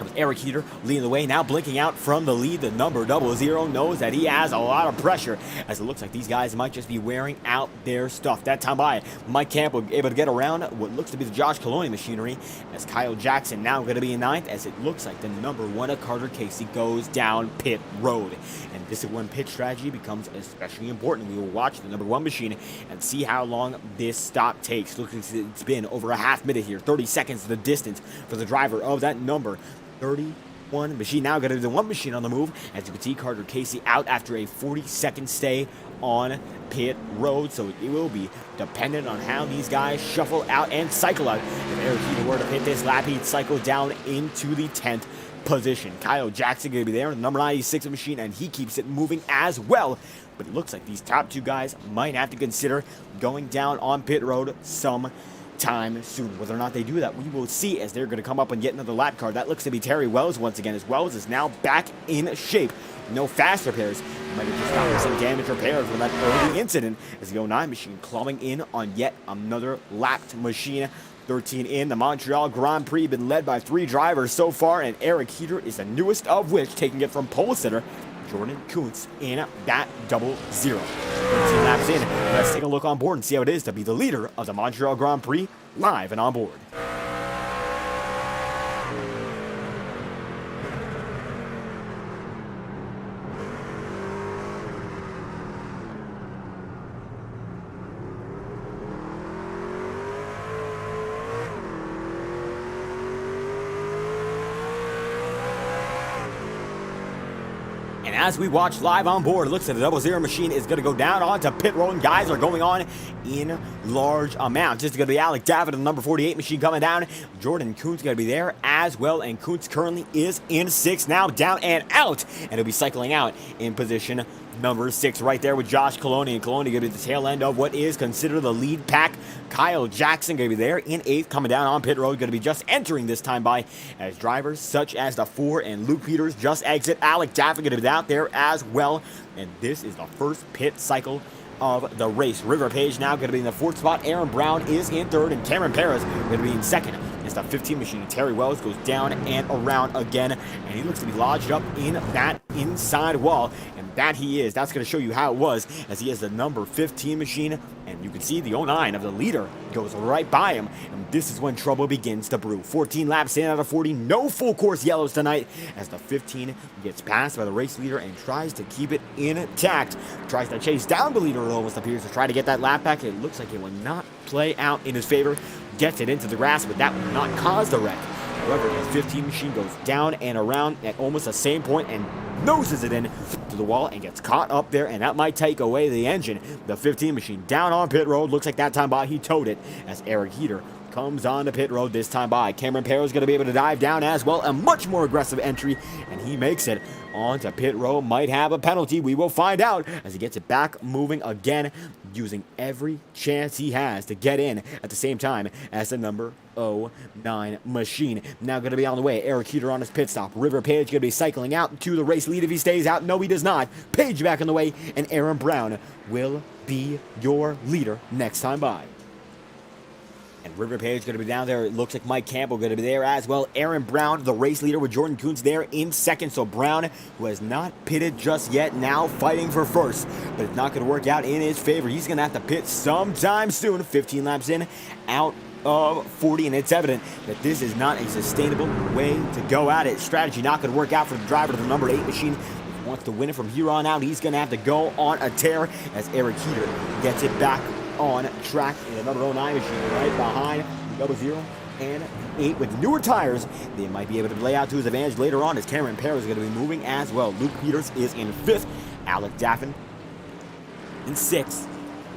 comes Eric Heater leading the way, now blinking out from the lead. The number 00 knows that he has a lot of pressure, as it looks like these guys might just be wearing out their stuff. That time by, Mike Campbell able to get around what looks to be the Josh Coloni machinery, as Kyle Jackson now going to be in ninth, as it looks like the number 1 of Carter Casey goes down pit road. And this is when pit strategy becomes especially important. We will watch the number 1 machine and see how long this stop takes. Looks like it's been over a half minute here, 30 seconds the distance for the driver of that number 31 machine. Now going to be the 1 machine on the move, as you can see Carter Casey out after a 40-second stay on pit road, so it will be dependent on how these guys shuffle out and cycle out. If Eric Heater were to hit this lap, he'd cycle down into the 10th position. Kyle Jackson going to be there, the number 96 machine, and he keeps it moving as well. But it looks like these top 2 guys might have to consider going down on pit road sometime soon. Whether or not they do that, we will see, as they're going to come up and get another lap car. That looks to be Terry Wells once again, as Wells is now back in shape. No fast repairs. Might have just gotten some damage repaired from that early incident, as the 09 machine clawing in on yet another lapped machine. 13 in the Montreal Grand Prix, been led by 3 drivers so far, and Eric Heater is the newest of which, taking it from pole sitter Jordan Kuntz in that 00. 13 laps in. Let's take a look on board and see how it is to be the leader of the Montreal Grand Prix, live and on board. And as we watch live on board, it looks like the 00 machine is going to go down onto pit road, and guys are going on in large amounts. This is going to be Alec David, the number 48 machine, coming down. Jordan Kuntz going to be there as well, and Kuntz currently is in 6th, now down and out, and he'll be cycling out in position number 6 right there with Josh Coloni, and Coloni going to be the tail end of what is considered the lead pack. Kyle Jackson going to be there in 8th, coming down on pit road, going to be just entering this time by, as drivers such as the 4 and Luke Peters just exit. Alec Daffin going to be out there as well, and this is the first pit cycle of the race. River Page now going to be in the 4th spot. Aaron Brown is in 3rd, and Cameron Perez going to be in 2nd. As the 15 machine, Terry Wells, goes down and around again, and he looks to be lodged up in that inside wall, and that he is. That's going to show you how it was, as he is the number 15 machine, and you can see the 09 of the leader goes right by him, and this is when trouble begins to brew. 14 laps in out of 40, no full course yellows tonight, as the 15 gets passed by the race leader and tries to keep it intact. Tries to chase down the leader, it almost appears, to try to get that lap back. It looks like it will not play out in his favor. Gets it into the grass, but that will not cause the wreck. However, the 15 machine goes down and around at almost the same point and noses it in to the wall and gets caught up there, and that might take away the engine. The 15 machine down on pit road. Looks like that time by he towed it, as Eric Heater comes on the pit road this time by. Cameron Perez is going to be able to dive down as well. A much more aggressive entry, and he makes it onto pit road. Might have a penalty. We will find out, as he gets it back moving again, using every chance he has to get in at the same time as the number 09 machine. Now going to be on the way. Eric Heater on his pit stop. River Page going to be cycling out to the race lead if he stays out. No, he does not. Page back on the way, and Aaron Brown will be your leader next time by. And River Page going to be down there. It looks like Mike Campbell going to be there as well. Aaron Brown, the race leader, with Jordan Kuntz there in 2nd. So Brown, who has not pitted just yet, now fighting for 1st. But it's not going to work out in his favor. He's going to have to pit sometime soon. 15 laps in, out of 40. And it's evident that this is not a sustainable way to go at it. Strategy not going to work out for the driver of the number 8 machine. If he wants to win it from here on out, he's going to have to go on a tear, as Eric Heater gets it back on track in the number 09 machine right behind the 00 and 8 with newer tires. They might be able to lay out to his advantage later on, as Cameron Perez is going to be moving as well. Luke Peters is in 5th. Alec Daffin in 6th.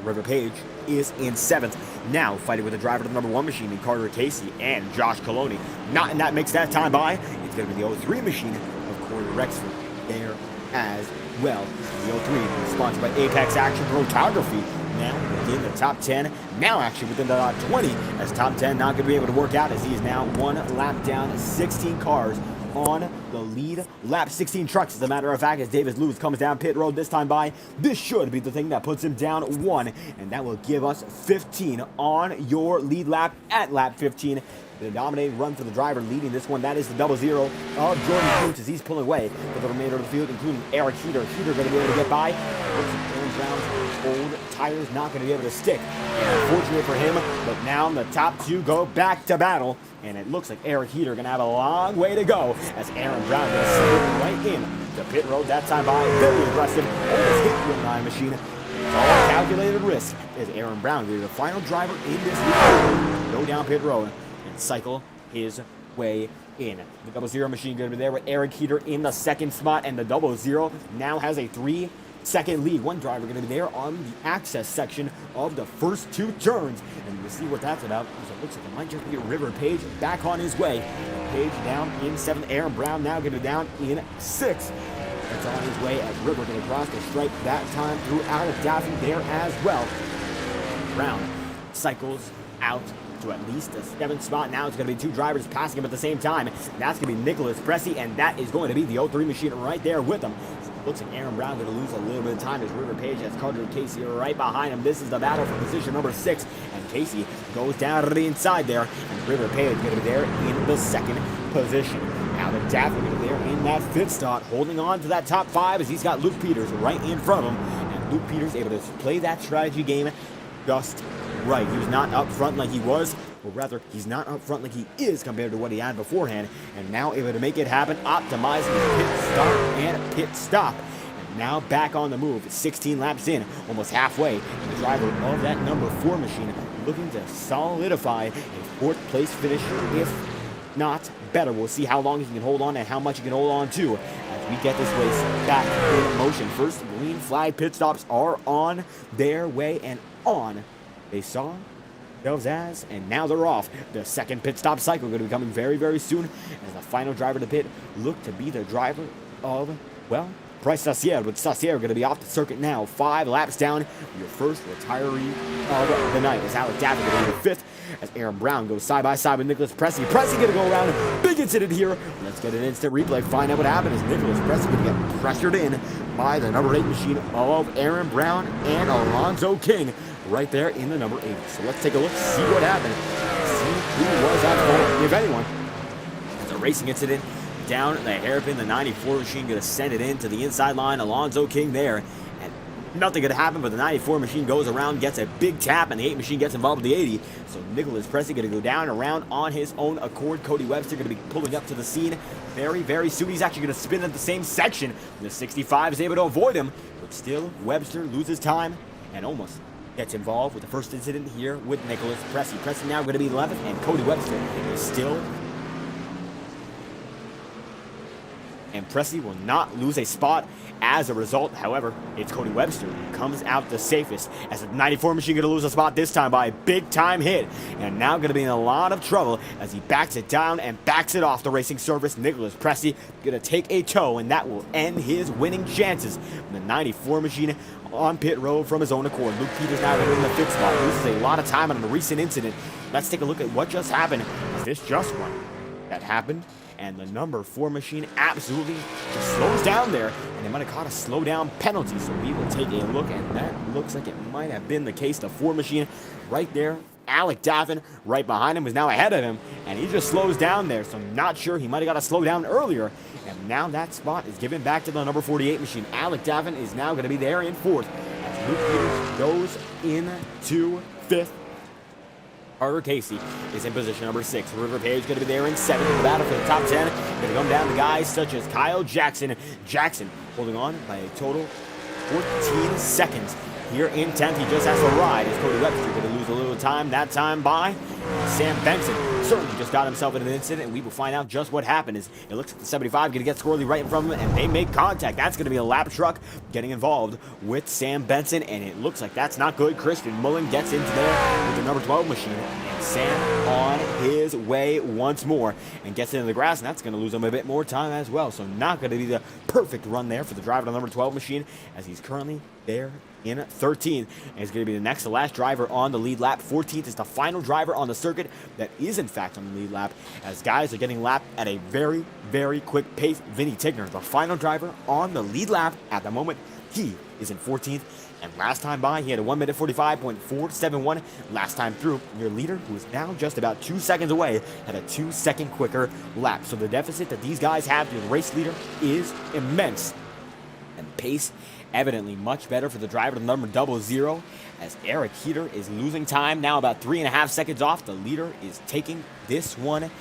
River Page is in 7th. Now fighting with the driver of the number 1 machine in Carter Casey and Josh Coloni. Not in that makes that time by. It's going to be the 03 machine of Corey Rexford there as well. The 03 sponsored by Apex Action Photography. Now within the top 10, now actually within the top 20, as top 10 not going to be able to work out, as he is now 1 lap down, 16 cars on the lead lap. 16 trucks, as a matter of fact, as Davis Lewis comes down pit road this time by. This should be the thing that puts him down 1, and that will give us 15 on your lead lap at lap 15. The dominating run for the driver leading this one. That is the 00 of Jordan Coots as he's pulling away for the remainder of the field, including Eric Heater. Heater going to be able to get by. Looks like Aaron Brown's old tires not going to be able to stick. Unfortunate for him, but now the top two go back to battle. And it looks like Eric Heater going to have a long way to go as Aaron Brown going to slip right in the pit road that time by. Very aggressive. Almost hit the 09 machine. It's all calculated risk as Aaron Brown will be the final driver in this league. Go down pit road and cycle his way in. The 00 machine going to be there with Eric Heater in the second spot, and the 00 now has a 3-second lead. One driver going to be there on the access section of the first 2 turns, and we'll see what that's about. It looks like it might just be River Page back on his way. Page down in 7th. Aaron Brown now going to be down in 6th. That's on his way as River going to cross the stripe that time through Alec Daffy there as well. Brown cycles out to at least the 7th spot. Now it's going to be 2 drivers passing him at the same time. That's going to be Nicholas Pressey, and that is going to be the 03 machine right there with him. Looks like Aaron Brown going to lose a little bit of time as River Page has Carter Casey right behind him. This is the battle for position number 6, and Casey goes down to the inside there, and River Page going to be there in the 2nd position. Now the Daffy going to be there in that 5th spot, holding on to that top 5 as he's got Luke Peters right in front of him, and Luke Peters able to play that strategy game just right. He was not up front like he was, or rather, he's not up front like he is compared to what he had beforehand, and now able to make it happen, optimizing his pit start and pit stop. And now back on the move, 16 laps in, almost halfway, and the driver of that number 4 machine looking to solidify a 4th place finish, if not better. We'll see how long he can hold on and how much he can hold on to as we get this race back in motion. First green flag pit stops are on their way and on. They saw themselves as, and now they're off. The 2nd pit stop cycle going to be coming very, very soon as the final driver to pit look to be the driver of, well, Prix Saucier, with Saucier going to be off the circuit now. 5 laps down, your first retiree of the night. As Alec Daffy going to be 5th, as Aaron Brown goes side by side with Nicholas Pressey. Pressey going to go around. Big incident here. Let's get an instant replay. Find out what happened as Nicholas Pressey going to get pressured in by the number 8 machine of Aaron Brown and Alonzo King right there in the number 8. So let's take a look, see what happened, see who was at fault, if anyone. It's a racing incident down the hairpin. The 94 machine going to send it in to the inside line. Alonzo King there, and nothing going to happen, but the 94 machine goes around, gets a big tap, and the 8 machine gets involved with the 80. So Nicholas Pressey going to go down and around on his own accord. Cody Webster going to be pulling up to the scene very, very soon. He's actually going to spin at the same section. The 65 is able to avoid him, but still Webster loses time and almost gets involved with the first incident here with Nicholas Pressey. Pressey now going to be 11th, and Cody Webster is still. And Pressey will not lose a spot as a result. However, it's Cody Webster who comes out the safest as the 94 machine going to lose a spot this time by a big time hit, and now going to be in a lot of trouble as he backs it down and backs it off the racing surface. Nicholas Pressey going to take a tow, and that will end his winning chances. The 94 machine on pit road from his own accord. Luke Peters now going to be in the 5th spot. Loses a lot of time on a recent incident. Let's take a look at what just happened. Is this just one that happened? And the number 4 machine absolutely just slows down there, and they might have caught a slow down penalty. So we will take a look, and that looks like it might have been the case. The 4 machine right there. Alec Daffin right behind him is now ahead of him, and he just slows down there. So I'm not sure, he might have got to slow down earlier. And now that spot is given back to the number 48 machine. Alec Daffin is now going to be there in 4th as Luke Peters goes into 5th. Carter Casey is in position number 6. River Page going to be there in 7th. The battle for the top 10 going to come down to guys such as Kyle Jackson. Jackson holding on by a total 14 seconds. Here in 10th, he just has to ride as Cody Webster going to lose a little time, that time by Sam Benson. Certainly just got himself in an incident, and we will find out just what happened. As it looks like the 75 going to get squirrely right in front of him, and they make contact. That's going to be a lap truck getting involved with Sam Benson, and it looks like that's not good. Christian Mullen gets into there with the number 12 machine, and Sam on his way once more and gets into the grass, and that's going to lose him a bit more time as well. So not going to be the perfect run there for the driver of the number 12 machine, as he's currently there in 13th, and he's going to be the next to last driver on the lead lap. 14th is the final driver on the a circuit that is in fact on the lead lap, as guys are getting lapped at a very, very quick pace. Vinny Tigner, the final driver on the lead lap at the moment, he is in 14th. And last time by, he had a 1 minute 45.471. Last time through, your leader, who is now just about 2 seconds away, had a 2 second quicker lap. So the deficit that these guys have to the race leader is immense. And pace evidently much better for the driver, the number 00, as Eric Heater is losing time, now about 3.5 seconds off. The leader is taking this one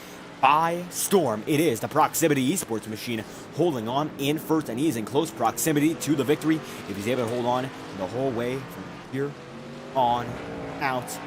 by storm. It is the Proximity Esports machine holding on in first, and he's in close proximity to the victory if he's able to hold on the whole way from here on out.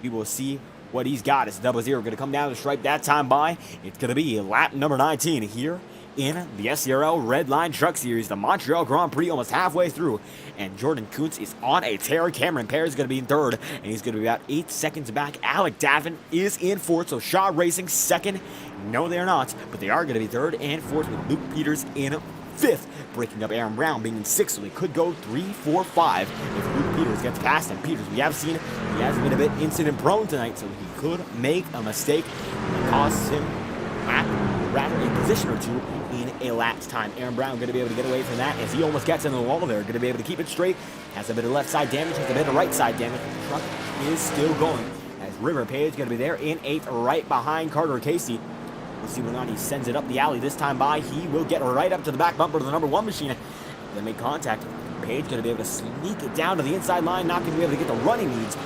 We will see what he's got. It's 00 going to come down the stripe that time by. It's going to be lap number 19 here in the SCRL Redline Truck Series, the Montreal Grand Prix, almost halfway through, and Jordan Kuntz is on a tear. Cameron Pear is going to be in third, and he's going to be about 8 seconds back. Alec Davin is in fourth, so Shaw Racing second. No, they're not, but they are going to be third and fourth, with Luke Peters in fifth, breaking up Aaron Brown being in sixth, so they could go 3, 4, 5 if Luke Peters gets past him. Peters, we have seen, he has been a bit incident prone tonight, so he could make a mistake that causes him a position or two in a lap's time. Aaron Brown going to be able to get away from that as he almost gets into the wall there. Going to be able to keep it straight. Has a bit of left side damage, has a bit of right side damage. The truck is still going as River Page going to be there in 8th, right behind Carter Casey. We'll see whether or not he sends it up the alley this time by. He will get right up to the back bumper of the number 1 machine. They make contact. Page going to be able to sneak it down to the inside line, not going to be able to get the running needs.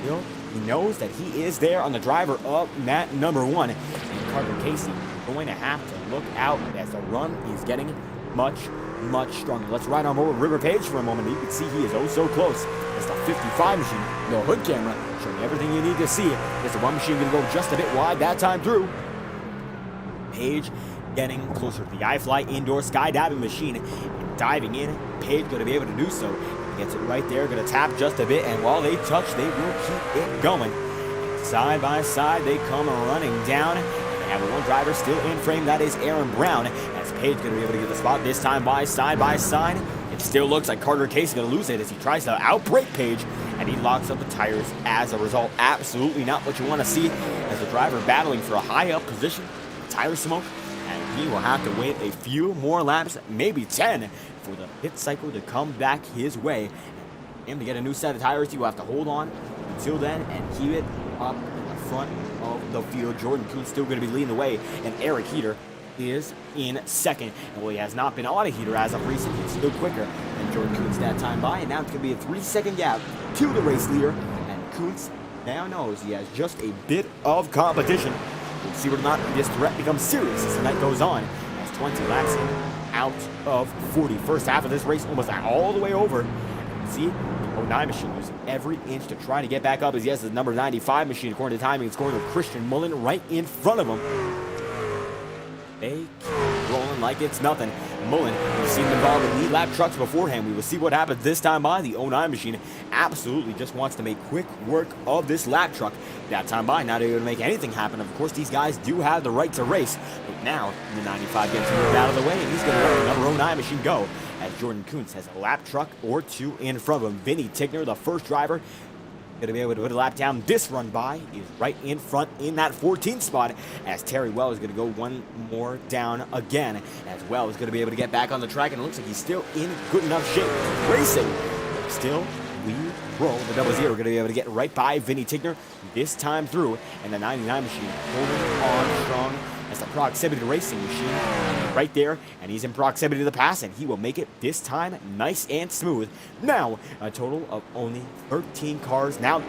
Still, he knows that he is there on the driver of that number 1. And Carter Casey going to have to look out as the run is getting much, much stronger. Let's ride on over River Page for a moment. You can see he is oh so close as the 55 machine, the hood camera, showing everything you need to see. As the 1 machine going to go just a bit wide that time through. Page getting closer to the iFly indoor skydiving machine and diving in. Page going to be able to do so. Gets it right there, going to tap just a bit, and while they touch, they will keep it going. Side by side, they come running down. They have one driver still in frame, that is Aaron Brown, as Page going to be able to get the spot this time by side. It still looks like Carter Case is going to lose it as he tries to outbrake Page, and he locks up the tires as a result. Absolutely not what you want to see as the driver battling for a high up position. Tire smoke, and he will have to wait a few more laps, maybe 10, for the pit cycle to come back his way. And to get a new set of tires, he will have to hold on until then and keep it up in the front of the field. Jordan Kuntz still going to be leading the way, and Eric Heater is in second. And while he has not been on a heater as of recent, he's still quicker than Jordan Kuntz that time by, and now it's going to be a 3-second gap to the race leader, and Kuntz now knows he has just a bit of competition. We'll see whether or not this threat becomes serious as the night goes on, as 20 laps in out of 40. First half of this race almost all the way over. See, the 09 machine using every inch to try to get back up as he has the number 95 machine, according to timing, scoring with Christian Mullen right in front of him. They keep rolling like it's nothing. Mullen, we've seen him involved in lead lap trucks beforehand. We will see what happens this time by. The 09 machine absolutely just wants to make quick work of this lap truck. That time by, not able to make anything happen. Of course, these guys do have the right to race, but now the 95 gets moved out of the way, and he's going to let another 09 machine go, as Jordan Kuntz has a lap truck or two in front of him. Vinny Tigner, the first driver, going to be able to put a lap down. This run by is right in front in that 14th spot, as Terry Well is going to go one more down again, as Well is going to be able to get back on the track, and it looks like he's still in good enough shape racing. But still, we roll. The 00 going to be able to get right by Vinny Tigner this time through, and the 99 machine holding on strong as the Proximity Racing machine right there, and he's in proximity to the pass, and he will make it this time nice and smooth. Now, a total of only 13 cars. Now,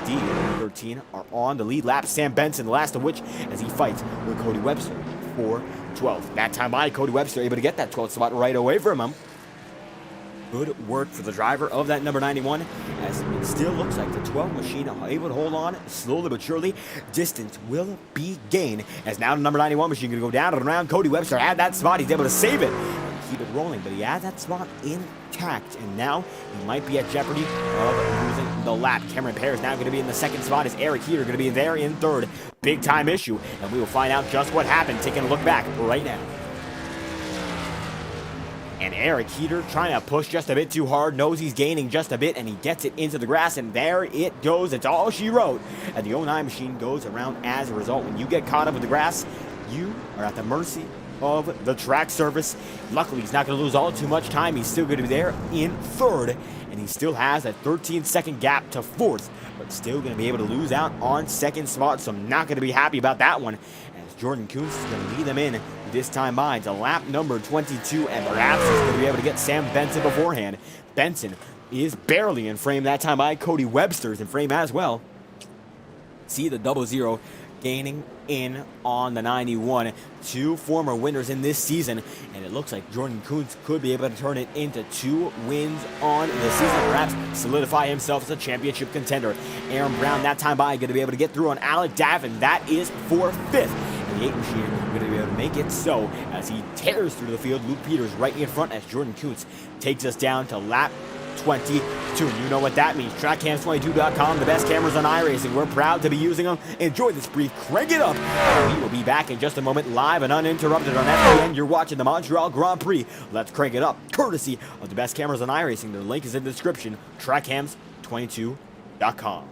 indeed, 13 are on the lead lap. Sam Benson, the last of which, as he fights with Cody Webster for 12th. That time by, Cody Webster able to get that 12th spot right away from him. Good work for the driver of that number 91, as it still looks like the 12 machine able to hold on slowly but surely. Distance will be gained, as now the number 91 machine going to go down and around. Cody Webster had that spot. He's able to save it and keep it rolling, but he had that spot intact, and now he might be at jeopardy of losing the lap. Cameron Pear is now going to be in the second spot, as Eric Heater going to be there in third. Big time issue, and we will find out just what happened taking a look back right now. And Eric Heater trying to push just a bit too hard, knows he's gaining just a bit, and he gets it into the grass, and there it goes. It's all she wrote. And the 09 machine goes around as a result. When you get caught up with the grass, you are at the mercy of the track surface. Luckily, he's not going to lose all too much time. He's still going to be there in third, and he still has a 13-second gap to fourth, but still going to be able to lose out on second spot, so I'm not going to be happy about that one. As Jordan Kuntz is going to lead them in this time by to lap number 22, and perhaps he's going to be able to get Sam Benson beforehand. Benson is barely in frame that time by. Cody Webster's in frame as well. See the 00 gaining in on the 91. Two former winners in this season, and it looks like Jordan Kuntz could be able to turn it into 2 wins on the season, perhaps solidify himself as a championship contender. Aaron Brown that time by going to be able to get through on Alec Davin. That is for 5th. And the 8 machine going to be able to make it so as he tears through the field. Luke Peters right in front as Jordan Kuntz takes us down to lap 22. You know what that means. TrackCams22.com, the best cameras on iRacing. We're proud to be using them. Enjoy this brief. Crank it up. We will be back in just a moment, live and uninterrupted on FBN. You're watching the Montreal Grand Prix. Let's crank it up, courtesy of the best cameras on iRacing. The link is in the description. TrackCams22.com.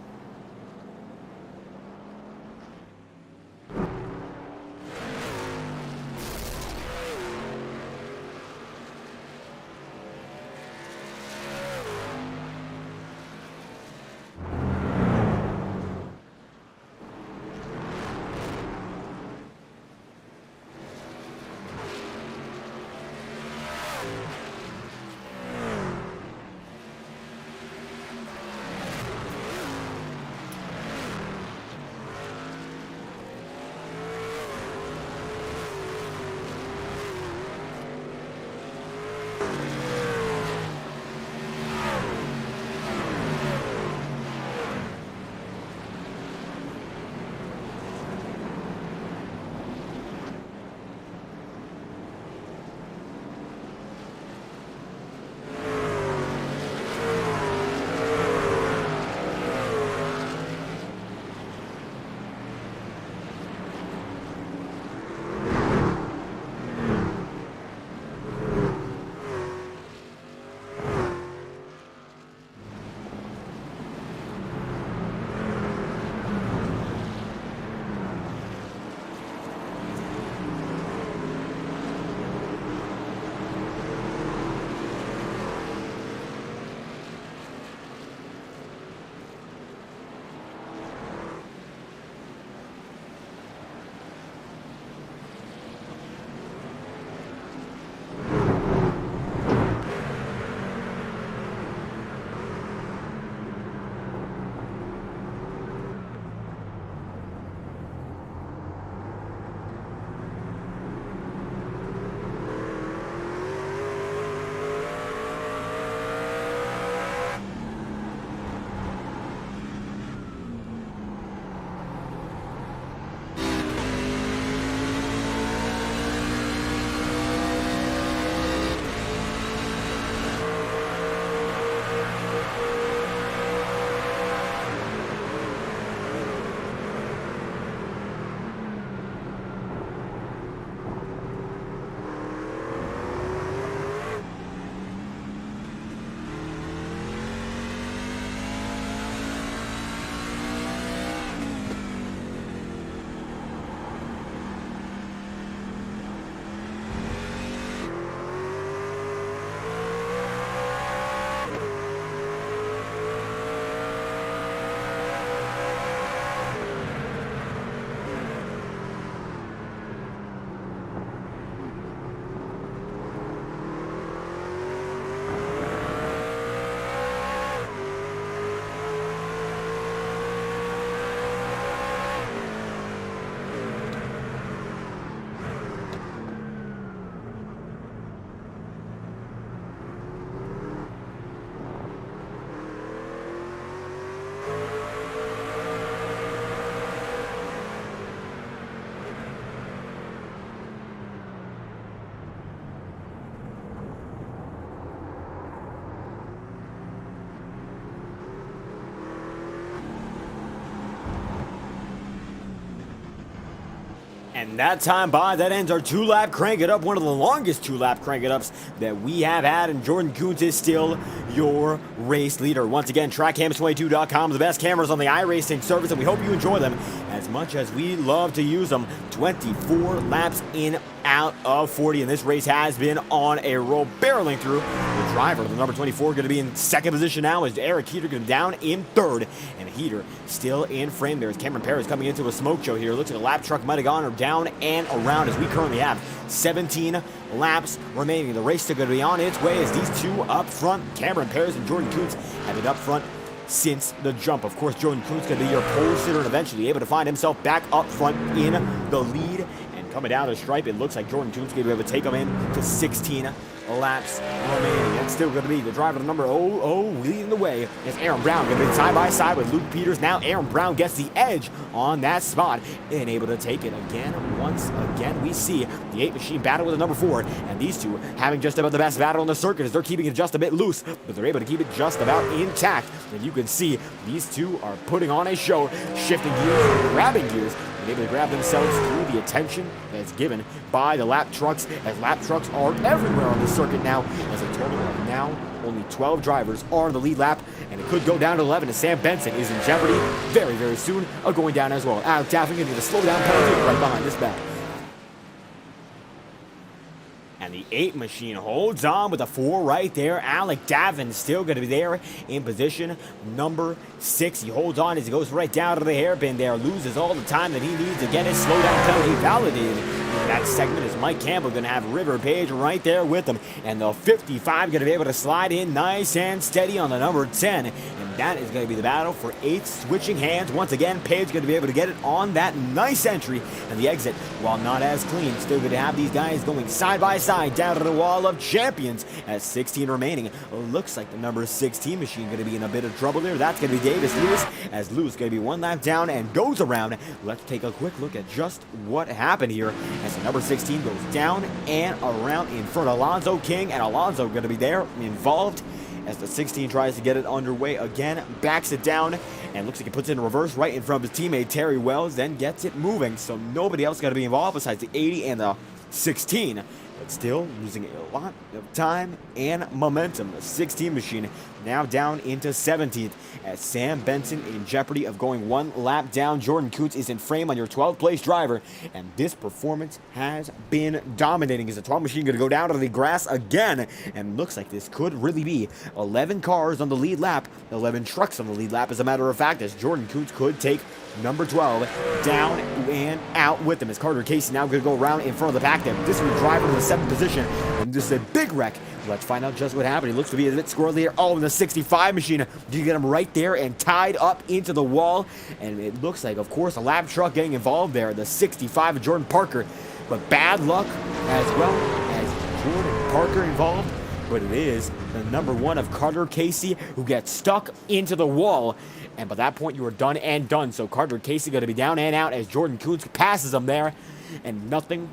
And that time by, that ends our 2-lap crank it up, one of the longest 2-lap crank it ups that we have had, and Jordan Kuntz is still your race leader. Once again, trackcams22.com, the best cameras on the iRacing service, and we hope you enjoy them as much as we love to use them. 24 laps in out of 40, and this race has been on a roll, barreling through. The driver, the number 24, going to be in second position now as Eric Heater going down in third, and Heater still in frame there as Cameron Perez coming into a smoke show here. Looks like a lap truck might have gone or down and around, as we currently have 17 laps remaining. The race still going to be on its way as these two up front, Cameron Perez and Jordan Kuntz, have been up front since the jump. Of course, Jordan Kuntz going to be your pole sitter and eventually able to find himself back up front in the lead. Coming down the stripe, it looks like Jordan Kuntz going to be able to take him in to 16 laps remaining. That's still going to be the driver, the number 00, leading the way. It's Aaron Brown going to be side by side with Luke Peters. Now Aaron Brown gets the edge on that spot and able to take it again. Once again, we see the 8 machine battle with the number 4, and these two having just about the best battle on the circuit as they're keeping it just a bit loose, but they're able to keep it just about intact. And you can see these two are putting on a show, shifting gears, grabbing gears, and able to grab themselves through the attention that's given by the lap trucks, as lap trucks are everywhere on the circuit now, as a total of now only 12 drivers are in the lead lap, and it could go down to 11 as Sam Benson is in jeopardy very, very soon of going down as well. Alex Daffin going to need a slow down penalty right behind this battle. And the 8 machine holds on with the 4 right there. Alec Davin still going to be there in position number 6. He holds on as he goes right down to the hairpin there. Loses all the time that he needs to get his slow down penalty validated. In that segment is Mike Campbell going to have River Page right there with him. And the 55 going to be able to slide in nice and steady on the number 10. And that is going to be the battle for 8 switching hands. Once again, Page going to be able to get it on that nice entry. And the exit, while not as clean, still going to have these guys going side by side down to the wall of champions at 16 remaining. Looks like the number 16 machine going to be in a bit of trouble there. That's going to be Davis Lewis, as Lewis going to be 1 lap down and goes around. Let's take a quick look at just what happened here as the number 16 goes down and around in front of Alonzo King, and Alonzo going to be there involved as the 16 tries to get it underway again, backs it down, and looks like he puts it in reverse right in front of his teammate Terry Wells, then gets it moving. So nobody else got to be involved besides the 80 and the 16. But still losing a lot of time and momentum. The 16 machine now down into 17th as Sam Benson in jeopardy of going 1 lap down. Jordan Kuntz is in frame on your 12th place driver, and this performance has been dominating as the 12 machine going to go down to the grass again, and looks like this could really be 11 cars on the lead lap, 11 trucks on the lead lap as a matter of fact, as Jordan Kuntz could take number 12 down and out with him as Carter Casey now going to go around in front of the pack there. This is the driver in the 7th position, and this is a big wreck. Let's find out just what happened. He looks to be a bit squirrely here. Oh, and the 65 machine, you get him right there and tied up into the wall, and it looks like, of course, a lap truck getting involved there, the 65 of Jordan Parker, but bad luck as well as Jordan Parker involved. But it is the number 1 of Carter Casey who gets stuck into the wall. And by that point, you are done and done. So Carter Casey going to be down and out as Jordan Kuntz passes him there. And nothing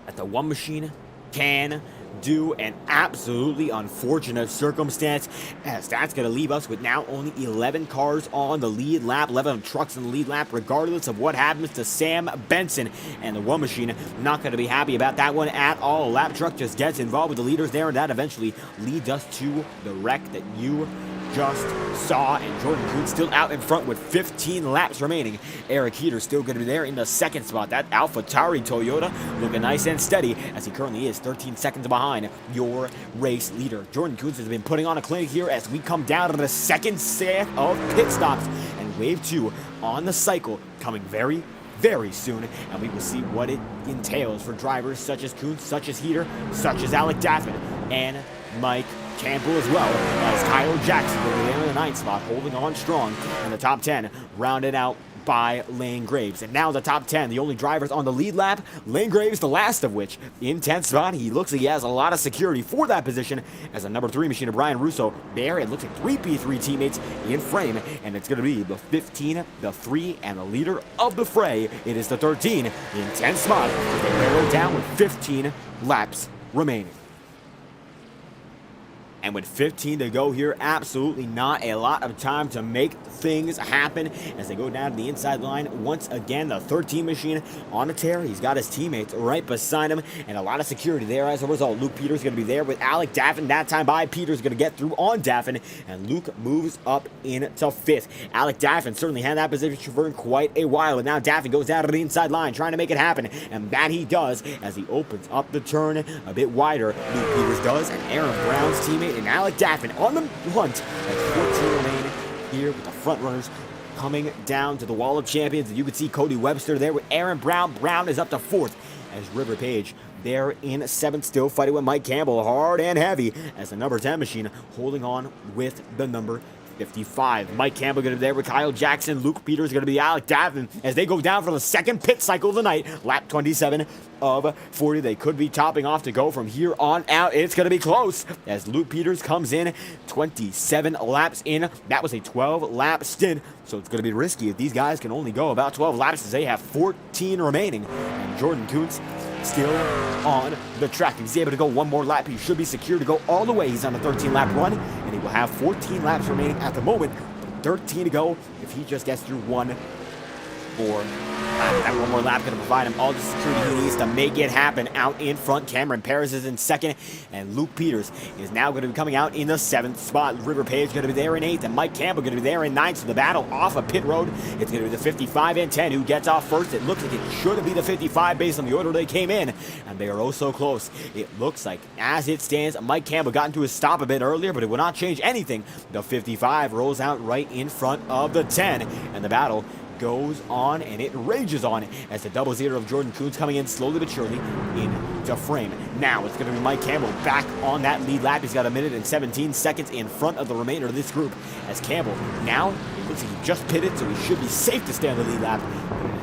that the 1 machine can do. An absolutely unfortunate circumstance, as that's going to leave us with now only 11 cars on the lead lap, 11 trucks in the lead lap, regardless of what happens to Sam Benson. And the 1 machine not going to be happy about that one at all. A lap truck just gets involved with the leaders there, and that eventually leads us to the wreck that you just saw, and Jordan Kuntz still out in front with 15 laps remaining. Eric Heater still going to be there in the 2nd spot. That AlphaTauri Toyota looking nice and steady as he currently is 13 seconds behind your race leader. Jordan Kuntz has been putting on a clinic here as we come down to the 2nd set of pit stops, and wave 2 on the cycle coming very, very soon, and we will see what it entails for drivers such as Kuntz, such as Heater, such as Alec Daffin, and Mike Campbell as well, as Kyle Jackson over there in the 9th spot, holding on strong in the top 10, rounded out by Lane Graves. And now the top 10, the only drivers on the lead lap, Lane Graves, the last of which, in 10th spot. He looks like he has a lot of security for that position as a number 3 machine of Brian Russo there. It looks like 3 P3 teammates in frame, and it's going to be the 15, the 3, and the leader of the fray. It is the 13 in 10th spot. They narrow down with 15 laps remaining. And with 15 to go here, absolutely not a lot of time to make things happen as they go down to the inside line. Once again, the 13 machine on a tear. He's got his teammates right beside him, and a lot of security there as a result. Luke Peters going to be there with Alec Daffin. That time by, Peters going to get through on Daffin, and Luke moves up into fifth. Alec Daffin certainly had that position for quite a while, and now Daffin goes down to the inside line trying to make it happen, and that he does as he opens up the turn a bit wider. Luke Peters does, and Aaron Brown's teammate and Alec Daffin on the hunt as 14 remain here with the front runners coming down to the wall of champions. And you can see Cody Webster there with Aaron Brown. Brown is up to fourth as River Page there in seventh, still fighting with Mike Campbell hard and heavy as the number 10 machine holding on with the number 55. Mike Campbell going to be there with Kyle Jackson. Luke Peters going to be Alec Daffin as they go down for the second pit cycle of the night. Lap 27 of 40. They could be topping off to go from here on out. It's going to be close as Luke Peters comes in 27 laps in. That was a 12-lap stint, so it's going to be risky if these guys can only go about 12 laps as they have 14 remaining. And Jordan Kuntz still on the track. If he's able to go one more lap, he should be secure to go all the way. He's on a 13-lap run, and he will have 14 laps remaining at the moment. 13 to go if he just gets through one more lap. That one more lap going to provide him all the security he needs to make it happen. Out in front, Cameron Perez is in second, and Luke Peters is now going to be coming out in the 7th spot. River Page going to be there in 8th, and Mike Campbell going to be there in 9th. So the battle off of pit road, it's going to be the 55 and 10 who gets off first. It looks like it should be the 55 based on the order they came in, and they are oh so close. It looks like, as it stands, Mike Campbell got into his stop a bit earlier, but it will not change anything. The 55 rolls out right in front of the 10, and the battle goes on, and it rages on as the 00 of Jordan Kuntz coming in slowly but surely into frame. Now it's going to be Mike Campbell back on that lead lap. He's got a minute and 17 seconds in front of the remainder of this group as Campbell now, it looks like he just pitted, so he should be safe to stay on the lead lap.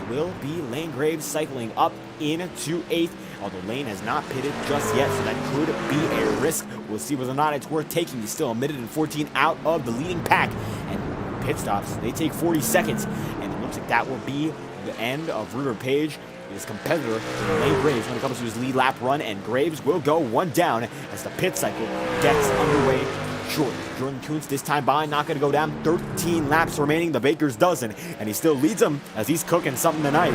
But it will be Lane Graves cycling up into 8th, although Lane has not pitted just yet, so that could be a risk. We'll see whether or not it's worth taking. He's still a minute and 14 out of the leading pack, and pit stops, they take 40 seconds, and it looks like that will be the end of River Page, his competitor, Lane Graves, when it comes to his lead lap run, and Graves will go one down as the pit cycle gets underway shortly. Jordan Kuntz this time by, not going to go down. 13 laps remaining, the Baker's dozen, and he still leads them as he's cooking something tonight.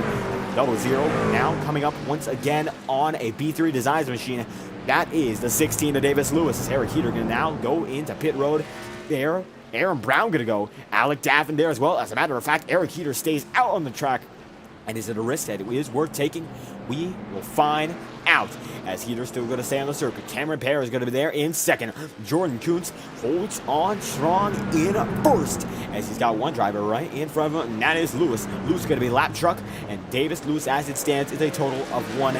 00 now coming up once again on a B3 Designs machine. That is the 16 of Davis Lewis. As Eric Heater going to now go into pit road there. Aaron Brown going to go. Alec Daffin there as well. As a matter of fact, Eric Heater stays out on the track. And is it a risk that it is worth taking? We will find out. As Heater's still going to stay on the circuit. Cameron Perez is going to be there in second. Jordan Kuntz holds on strong in first, as he's got one driver right in front of him, and that is Lewis. Lewis is going to be lap truck, and Davis Lewis, as it stands, is a total of one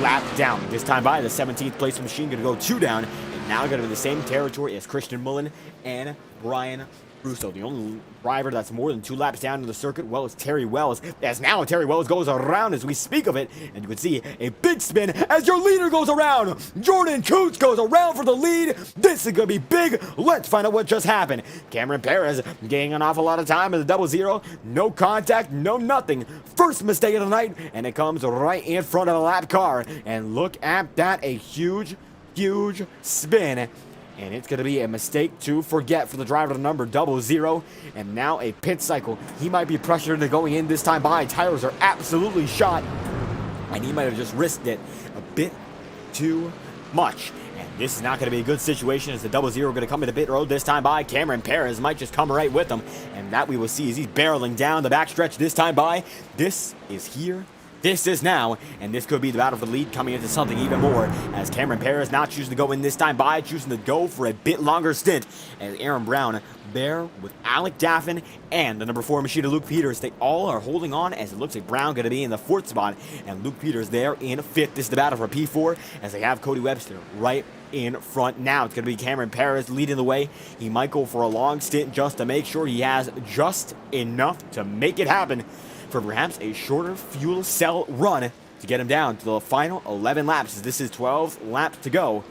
lap down. This time by, the 17th place machine going to go two down, and now going to be the same territory as Christian Mullen and Brian Russo. The only driver that's more than 2 laps down to the circuit, well, is Terry Wells. As now Terry Wells goes around as we speak of it, and you can see a big spin as your leader goes around. Jordan Kuntz goes around for the lead. This is going to be big. Let's find out what just happened. Cameron Perez gaining an awful lot of time at the 00. No contact, no nothing. First mistake of the night, and it comes right in front of a lap car. And look at that, a huge spin. And it's going to be a mistake to forget for the driver to number 00. And now a pit cycle. He might be pressured into going in this time by. Tires are absolutely shot. And he might have just risked it a bit too much. And this is not going to be a good situation as the 00 going to come into pit road this time by. Cameron Perez might just come right with him. And that we will see as he's barreling down the backstretch this time by. This is here. This is now, and this could be the battle for the lead coming into something even more, as Cameron Perez not choosing to go in this time by, choosing to go for a bit longer stint, as Aaron Brown there with Alec Daffin and the number 4 machine of Luke Peters. They all are holding on, as it looks like Brown going to be in the 4th spot, and Luke Peters there in 5th. This is the battle for P4, as they have Cody Webster right in front. Now it's going to be Cameron Perez leading the way. He might go for a long stint just to make sure he has just enough to make it happen for perhaps a shorter fuel cell run to get him down to the final 11 laps, as this is 12 laps to go.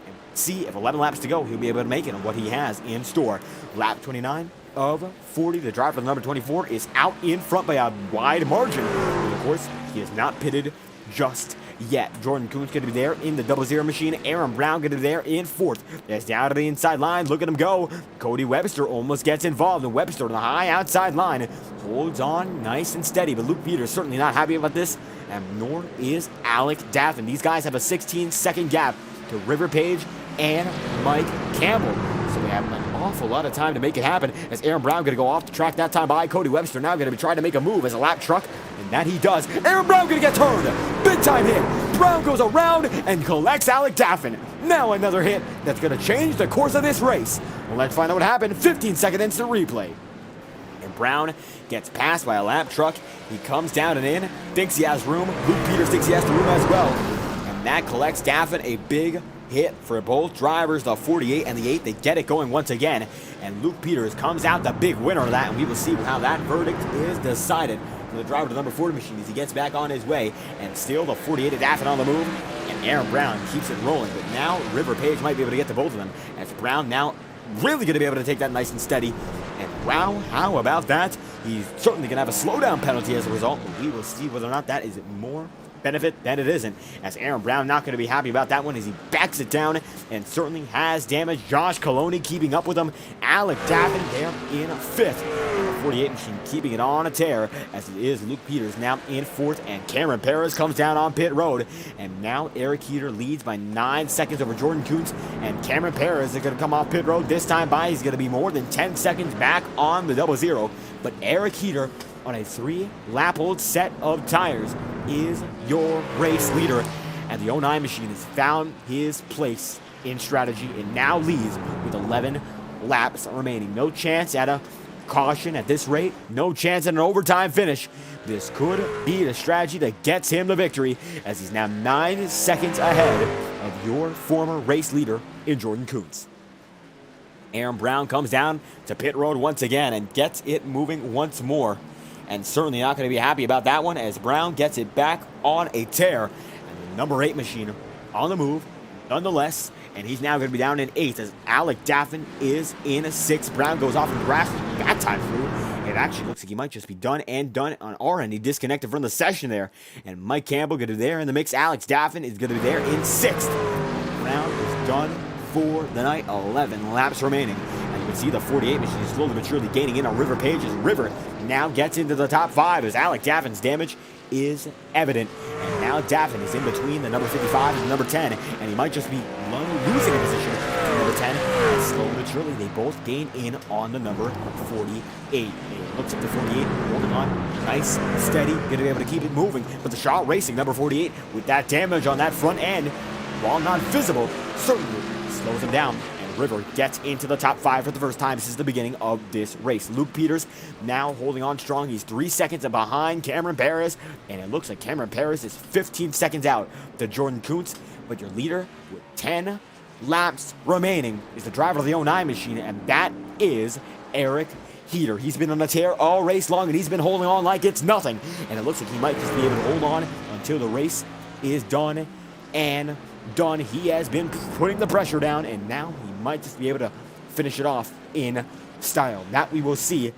And see if 11 laps to go, he'll be able to make it on what he has in store. Lap 29 of 40, the driver number 24 is out in front by a wide margin. And of course, he is not pitted just yet. Jordan Kuhn's going to be there in the 00 machine. Aaron Brown going to be there in 4th. That's down to the inside line. Look at him go. Cody Webster almost gets involved, and Webster on the high outside line holds on nice and steady, but Luke Peters certainly not happy about this, and nor is Alec Daffin. These guys have a 16-second gap to River Page and Mike Campbell. So we have an awful lot of time to make it happen, as Aaron Brown going to go off the track that time by Cody Webster. Now going to be trying to make a move as a lap truck, and that he does. Aaron Brown going to get turned. Big time hit. Brown goes around and collects Alec Daffin. Now another hit that's going to change the course of this race. Well, let's find out what happened. 15-second instant replay. And Brown gets passed by a lap truck. He comes down and in, thinks he has room. Luke Peters thinks he has the room as well. And that collects Daffin. A big hit for both drivers, the 48 and the 8. They get it going once again, and Luke Peters comes out the big winner of that, and we will see how that verdict is decided for the driver to the number 40 machine as he gets back on his way, and still the 48 is Daffin on the move, and Aaron Brown keeps it rolling. But now River Page might be able to get to both of them, as Brown now really going to be able to take that nice and steady. And wow, how about that? He's certainly going to have a slowdown penalty as a result, but we will see whether or not that is more benefit than it isn't, as Aaron Brown not going to be happy about that one as he backs it down and certainly has damage. Josh Coloni keeping up with him. Alec Daffin there in 5th. The 48 machine keeping it on a tear, as it is Luke Peters now in 4th, and Cameron Perez comes down on pit road, and now Eric Heater leads by 9 seconds over Jordan Kuntz, and Cameron Perez is going to come off pit road this time by. He's going to be more than 10 seconds back on the 00, but Eric Heater on a 3-lap-old set of tires is your race leader, and the 09 machine has found his place in strategy and now leads with 11 laps remaining. No chance at a caution at this rate, no chance at an overtime finish. This could be the strategy that gets him the victory, as he's now 9 seconds ahead of your former race leader in Jordan Kuntz. Aaron Brown comes down to pit road once again and gets it moving once more, and certainly not going to be happy about that one, as Brown gets it back on a tear. And the number 8 machine on the move nonetheless, and he's now going to be down in 8th, as Alec Daffin is in 6th. Brown goes off in the grass that time through. It actually looks like he might just be done on our end. He disconnected from the session there, and Mike Campbell going to be there in the mix. Alex Daffin is going to be there in 6th. Brown is done for the night. 11 laps remaining, and you can see the 48 machine is slowly but surely gaining in on River Page, as River now gets into the top 5, as Alec Daffin's damage is evident. And now Daffin is in between the number 55 and the number 10, and he might just be losing a position to number 10. And slowly but surely, they both gain in on the number 48. It looks like the 48 holding on nice, steady, going to be able to keep it moving. But the Shaw Racing number 48, with that damage on that front end, while not visible, certainly slows him down. River gets into the top 5 for the first time since the beginning of this race. Luke Peters now holding on strong. He's 3 seconds behind Cameron Perez, and it looks like Cameron Perez is 15 seconds out to Jordan Kuntz. But your leader with 10 laps remaining is the driver of the 09 machine, and that is Eric Heater. He's been on a tear all race long, and he's been holding on like it's nothing. And it looks like he might just be able to hold on until the race is done and done. He has been putting the pressure down, and now he might just be able to finish it off in style. That we will see,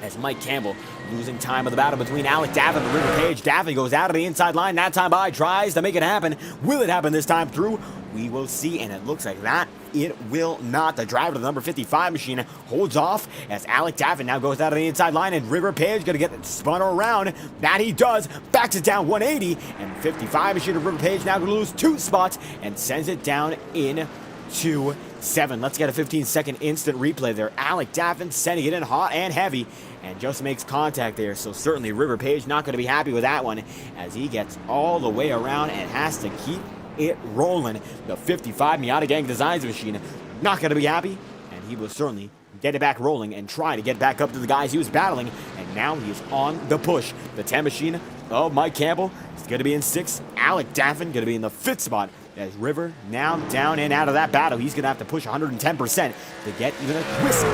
as Mike Campbell losing time of the battle between Alec Daffin and River Page. Daffin goes out of the inside line that time by, tries to make it happen. Will it happen this time through? We will see, and it looks like that it will not. The driver of the number 55 machine holds off, as Alec Daffin now goes out of the inside line, and River Page going to get spun around. That he does, backs it down 180, and 55 machine of River Page now going to lose 2 spots and sends it down in to 7. Let's get a 15-second instant replay there. Alec Daffin sending it in hot and heavy, and just makes contact there. So certainly River Page not going to be happy with that one, as he gets all the way around and has to keep it rolling. The 55 Miata Gang Designs machine not going to be happy, and he will certainly get it back rolling and try to get back up to the guys he was battling, and now he is on the push. The 10 machine of Mike Campbell is going to be in 6th. Alec Daffin going to be in the 5th spot, as River now down and out of that battle. He's going to have to push 110% to get even a whistle,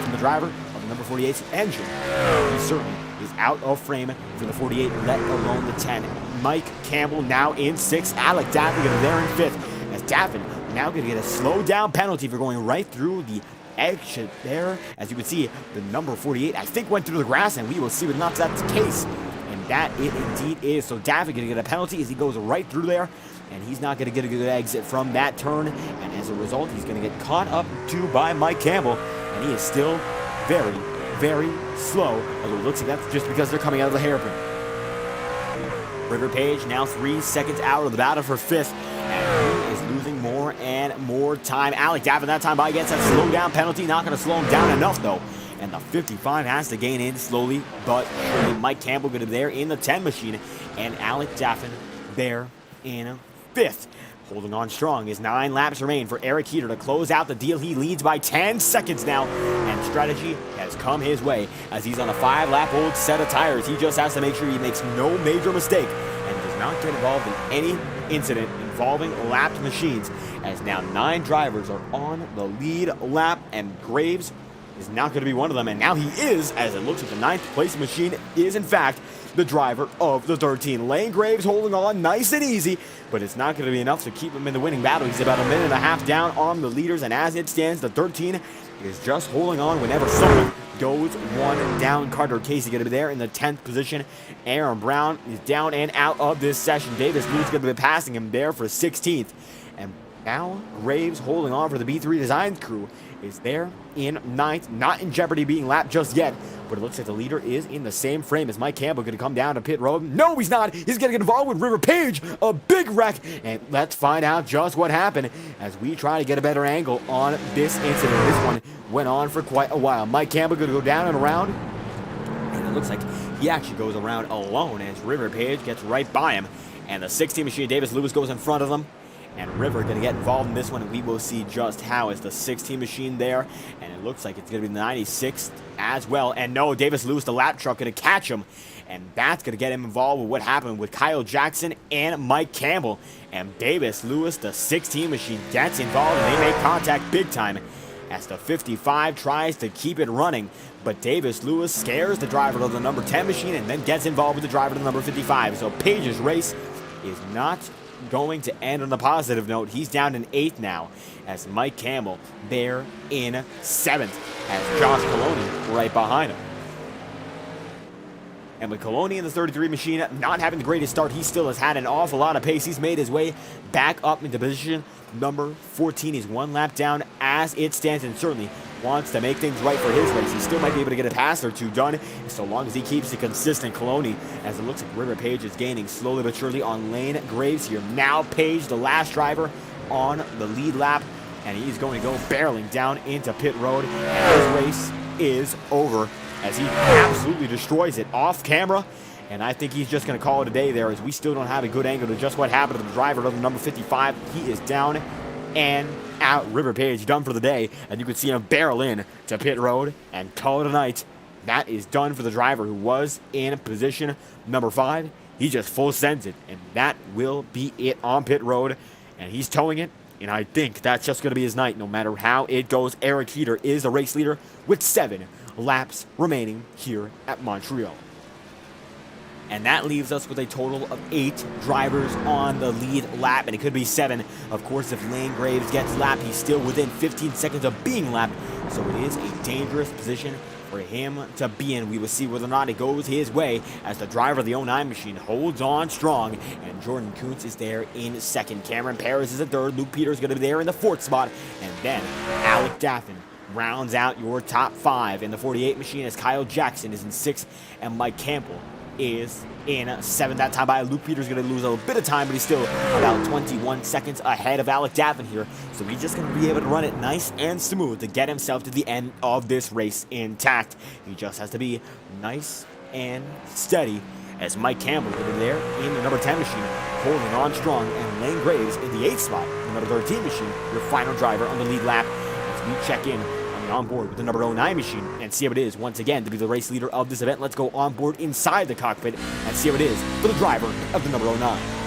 from the driver of the number 48's engine. He certainly is out of frame for the 48, let alone the 10. Mike Campbell now in 6th. Alec Daffin going to be there in 5th, as Daffin now going to get a slow down penalty for going right through the exit there. As you can see, the number 48, I think, went through the grass, and we will see whether or not that's the case. And And that it indeed is. So Daffy going to get a penalty as he goes right through there. And he's not going to get a good exit from that turn. And as a result, he's going to get caught up to by Mike Campbell. And he is still very, very slow. Although it looks like that's just because they're coming out of the hairpin. River Page now 3 seconds out of the battle for 5th. And he is losing more and more time. Alec Daffin that time by gets that slow down penalty. Not going to slow him down enough though. And the 55 has to gain in slowly, but surely Mike Campbell going to be there in the 10 machine. And Alec Daffin there in 5th. Holding on strong as 9 laps remain for Eric Heater to close out the deal. He leads by 10 seconds now, and strategy has come his way as he's on a 5-lap-old set of tires. He just has to make sure he makes no major mistake and does not get involved in any incident involving lapped machines, as now 9 drivers are on the lead lap, and Graves is not going to be one of them, and now he is, as it looks like the 9th place machine is in fact the driver of the 13. Lane Graves holding on nice and easy, but it's not going to be enough to keep him in the winning battle. He's about a minute and a half down on the leaders, and as it stands, the 13 is just holding on whenever someone goes one down. Carter Casey going to be there in the 10th position. Aaron Brown is down and out of this session. Davis Lewis going to be passing him there for 16th. And now Graves holding on for the B3 Designs crew is there in 9th, not in jeopardy being lapped just yet, but it looks like the leader is in the same frame as Mike Campbell going to come down to pit road. No, he's not. He's going to get involved with River Page, a big wreck, and let's find out just what happened as we try to get a better angle on this incident. This one went on for quite a while. Mike Campbell going to go down and around, and it looks like he actually goes around alone as River Page gets right by him, and the 16 machine Davis Lewis goes in front of them. And River going to get involved in this one, and we will see just how. It's the 16 machine there, and it looks like it's going to be the 96th as well. And no, Davis Lewis, the lap truck, going to catch him, and that's going to get him involved with what happened with Kyle Jackson and Mike Campbell. And Davis Lewis, the 16 machine, gets involved, and they make contact big time as the 55 tries to keep it running. But Davis Lewis scares the driver of the number 10 machine and then gets involved with the driver of the number 55. So Page's race is not going to end on a positive note. He's down in 8th now as Mike Campbell there in 7th as Josh Coloni right behind him. And with Coloni in the 33 machine not having the greatest start, he still has had an awful lot of pace. He's made his way back up into position number 14. He's 1 lap down as it stands, and certainly wants to make things right for his race. He still might be able to get a pass or two done so long as he keeps a consistent Coloni, as it looks like River Page is gaining slowly but surely on Lane Graves here. Now Page, the last driver on the lead lap, and he's going to go barreling down into pit road, and his race is over as he absolutely destroys it off camera. And I think he's just going to call it a day there, as we still don't have a good angle to just what happened to the driver of the number 55. He is down and out. River Page done for the day, and you can see him barrel in to pit road and call it a night. That is done for the driver who was in position number 5. He just full sends it, and that will be it on pit road, and he's towing it. And I think that's just going to be his night no matter how it goes. Eric Heater is the race leader with 7 laps remaining here at Montreal. And that leaves us with a total of 8 drivers on the lead lap, and it could be 7. Of course, if Lane Graves gets lapped, he's still within 15 seconds of being lapped, so it is a dangerous position for him to be in. We will see whether or not it goes his way as the driver of the 09 machine holds on strong, and Jordan Kuntz is there in 2nd. Cameron Paris is in 3rd. Luke Peters is going to be there in the 4th spot, and then Alec Daffin rounds out your top 5 in the 48 machine as Kyle Jackson is in 6th, and Mike Campbell is in 7th. That time by Luke Peters going to lose a little bit of time, but he's still about 21 seconds ahead of Alec Daffin here. So he's just going to be able to run it nice and smooth to get himself to the end of this race intact. He just has to be nice and steady as Mike Campbell will be there in the number 10 machine, holding on strong, and Lane Graves in the 8th spot, the number 13 machine, your final driver on the lead lap as we check in on board with the number 09 machine and see how it is once again to be the race leader of this event. Let's go on board inside the cockpit and see how it is for the driver of the number 09.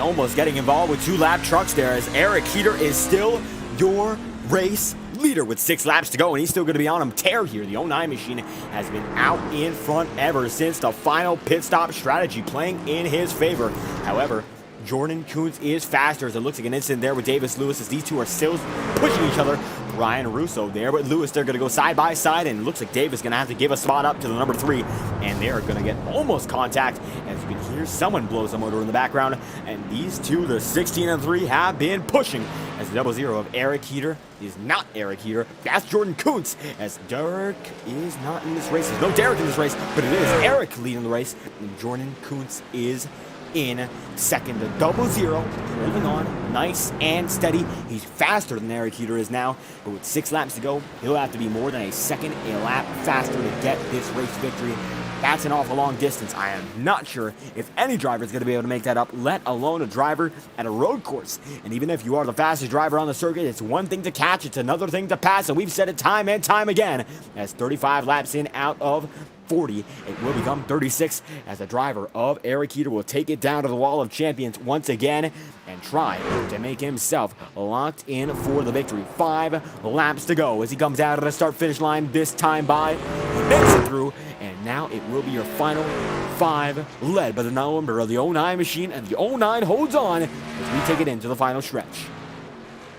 and almost getting involved with 2 lap trucks there, as Eric Heater is still your race leader with 6 laps to go, and he's still going to be on him tear here. The 09 machine has been out in front ever since the final pit stop strategy playing in his favor. However, Jordan Kuntz is faster, as it looks like an incident there with Davis Lewis, as these two are still pushing each other. Ryan Russo there with Lewis. They're going to go side by side, and it looks like Davis is going to have to give a spot up to the number 3, and they are going to get almost contact, as you can hear someone blows the motor in the background. And these two, the 16 and 3, have been pushing, as the 00 of Eric Heater is not Eric Heater. That's Jordan Kuntz, as Derek is not in this race. There's no Derek in this race, but it is Eric leading the race, and Jordan Kuntz is in second. The 00 holding on nice and steady. He's faster than Eric Heater is now, but with 6 laps to go, he'll have to be more than a second a lap faster to get this race victory. That's an awful long distance. I am not sure if any driver is going to be able to make that up, let alone a driver at a road course. And even if you are the fastest driver on the circuit, it's one thing to catch, it's another thing to pass, and we've said it time and time again. As 35 laps in out of 40, it will become 36, as the driver of Eric Heater will take it down to the wall of champions once again and try to make himself locked in for the victory. 5 laps to go as he comes out of the start-finish line, this time by, he makes it through, and now it will be your final 5, led by the number of the 09 machine, and the 09 holds on as we take it into the final stretch.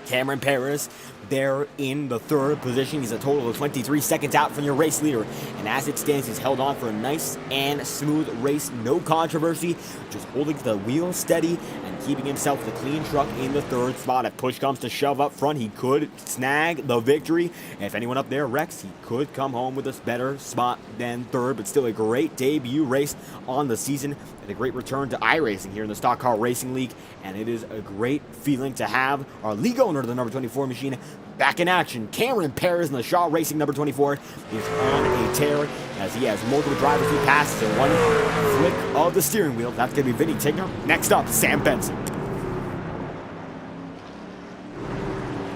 Cameron Perez there in the 3rd position. He's a total of 23 seconds out from your race leader, and as it stands, he's held on for a nice and smooth race. No controversy, just holding the wheel steady and keeping himself the clean truck in the 3rd spot. If push comes to shove up front, he could snag the victory. And if anyone up there wrecks, he could come home with a better spot than 3rd, but still a great debut race on the season and a great return to iRacing here in the Stock Car Racing League. And it is a great feeling to have our league owner of the number 24 machine back in action. Cameron Perez in the Shaw Racing number 24 is on a tear, as he has multiple drivers he passes in one flick of the steering wheel. That's going to be Vinny Tigner. Next up, Sam Benson.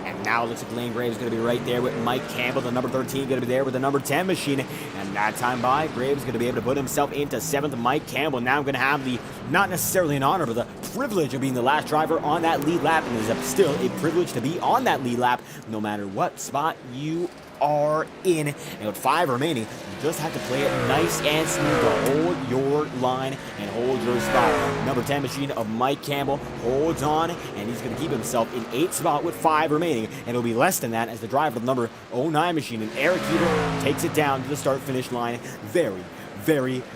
And now it looks like Lane Graves is going to be right there with Mike Campbell, the number 13, going to be there with the number 10 machine. And that time by, Graves is going to be able to put himself into 7th. Mike Campbell now going to have the, not necessarily an honor, but the privilege of being the last driver on that lead lap, and it is still a privilege to be on that lead lap no matter what spot you are in. And with 5 remaining, you just have to play it nice and smooth to hold your line and hold your spot. Number 10 machine of Mike Campbell holds on, and he's going to keep himself in 8th spot with 5 remaining, and it'll be less than that as the driver of the number 09 machine and Eric Heater takes it down to the start-finish line very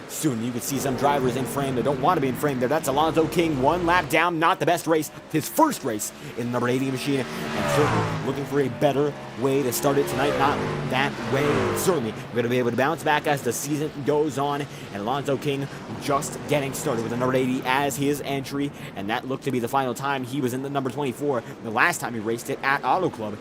soon. You can see some drivers in frame that don't want to be in frame there. That's Alonzo King, 1 lap down, not the best race, his first race in the number 80 machine, and certainly looking for a better way to start it tonight. Not that way, certainly we're going to be able to bounce back as the season goes on, and Alonzo King just getting started with the number 80 as his entry, and that looked to be the final time he was in the number 24 the last time he raced it at Auto Club.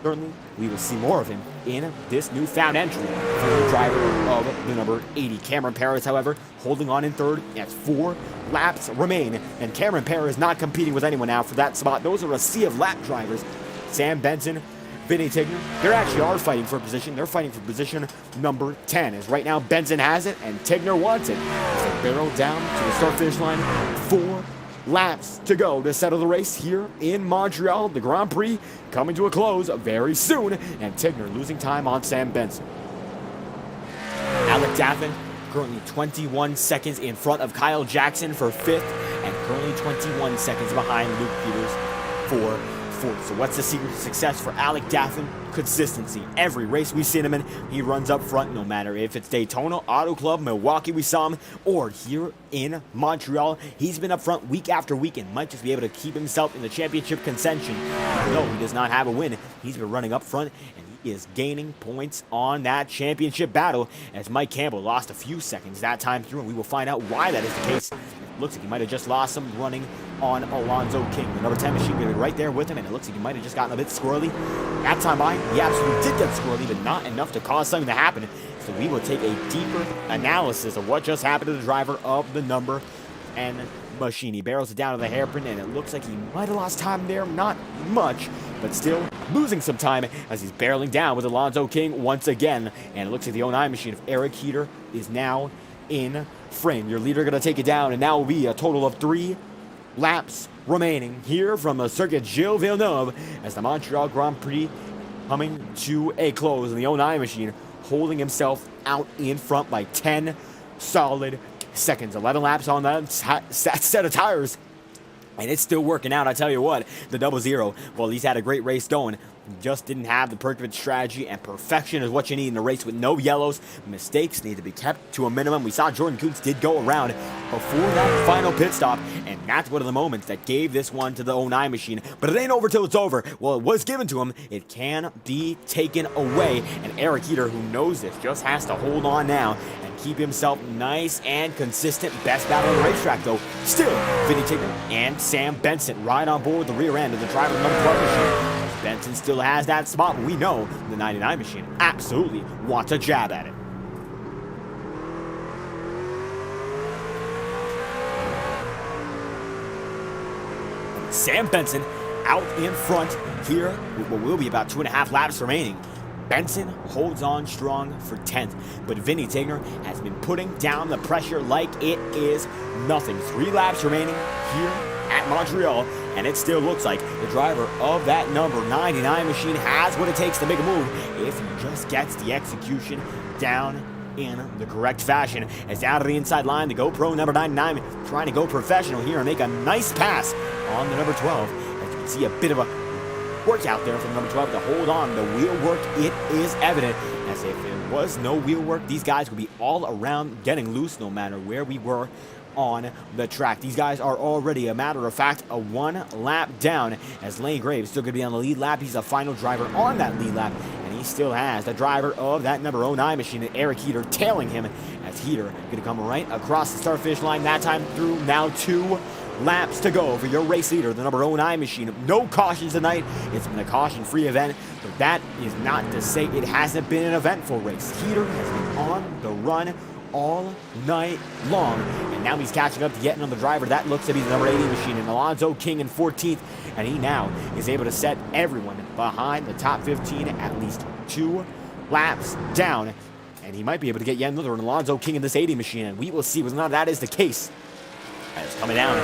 Certainly, we will see more of him in this newfound entry for the driver of the number 80. Cameron Perez, however, holding on in 3rd as 4 laps remain. And Cameron Perez not competing with anyone now for that spot. Those are a sea of lap drivers. Sam Benson, Vinny Tigner, they actually are fighting for position. They're fighting for position number 10. As right now, Benson has it and Tigner wants it. As they barrel down to the start-finish line, 4 laps to go to settle the race here in Montreal. The Grand Prix coming to a close very soon, and Tigner losing time on Sam Benson. Alec Daffin currently 21 seconds in front of Kyle Jackson for 5th, and currently 21 seconds behind Luke Peters for 4th. So what's the secret to success for Alec Daffin? Consistency. Every race we see him in, he runs up front, no matter if it's Daytona, Auto Club, Milwaukee we saw him, or here in Montreal. He's been up front week after week and might just be able to keep himself in the championship contention. No, he does not have a win. He's been running up front, and he is gaining points on that championship battle, as Mike Campbell lost a few seconds that time through, and we will find out why that is the case. It looks like he might have just lost some running on Alonzo King. The number 10 machine going to be right there with him, and it looks like he might have just gotten a bit squirrely. That time by, he absolutely did get squirrely, but not enough to cause something to happen. So we will take a deeper analysis of what just happened to the driver of the number 10 machine. He barrels it down to the hairpin, and it looks like he might have lost time there. Not much, but still losing some time as he's barreling down with Alonzo King once again. And it looks like the 09 machine of Eric Heater is now in frame. Your leader going to take it down, and now will be a total of 3 laps remaining here from the Circuit Gilles Villeneuve as the Montreal Grand Prix coming to a close, and the 09 machine holding himself out in front by 10 solid seconds. 11 laps on that set of tires, and it's still working out. I tell you what, the 00, well, he's had a great race going. Just didn't have the perfect strategy, and perfection is what you need in a race with no yellows. Mistakes need to be kept to a minimum. We saw Jordan Coots did go around before that final pit stop, and that's one of the moments that gave this one to the 09 machine. But it ain't over till it's over. Well, it was given to him. It can be taken away, and Eric Heater, who knows this, just has to hold on now and keep himself nice and consistent. Best battle on the racetrack, though. Still, Vinny Tigger and Sam Benson right on board the rear end of the driver number 12 machine. Benson still has that spot, but we know the 99 machine absolutely wants a jab at it. Sam Benson out in front here with what will be about 2.5 laps remaining. Benson holds on strong for 10th, but Vinny Tigner has been putting down the pressure like it is nothing. 3 laps remaining here at Montreal, and it still looks like the driver of that number 99 machine has what it takes to make a move if he just gets the execution down in the correct fashion. As down to the inside line, the GoPro number 99 trying to go professional here and make a nice pass on the number 12. As you can see, a bit of a workout there from number 12 to hold on. The wheel work, it is evident, as if it was no wheel work, these guys would be all around getting loose no matter where we were on the track. These guys are already, a matter of fact, a 1 lap down, as Lane Graves still going to be on the lead lap. He's the final driver on that lead lap, and he still has the driver of that number 09 machine, Eric Heater, tailing him, as Heater going to come right across the start finish line that time through. Now 2 laps to go for your race leader, the number 09 machine. No cautions tonight. It's been a caution-free event, but that is not to say it hasn't been an eventful race. Heater has been on the run all night long, and now he's catching up to yet another driver. That looks to be the number 80 machine, and Alonzo King in 14th, and he now is able to set everyone behind the top 15 at least 2 laps down, and he might be able to get yet another Alonzo King in this 80 machine, and we will see whether or not that is the case. As coming down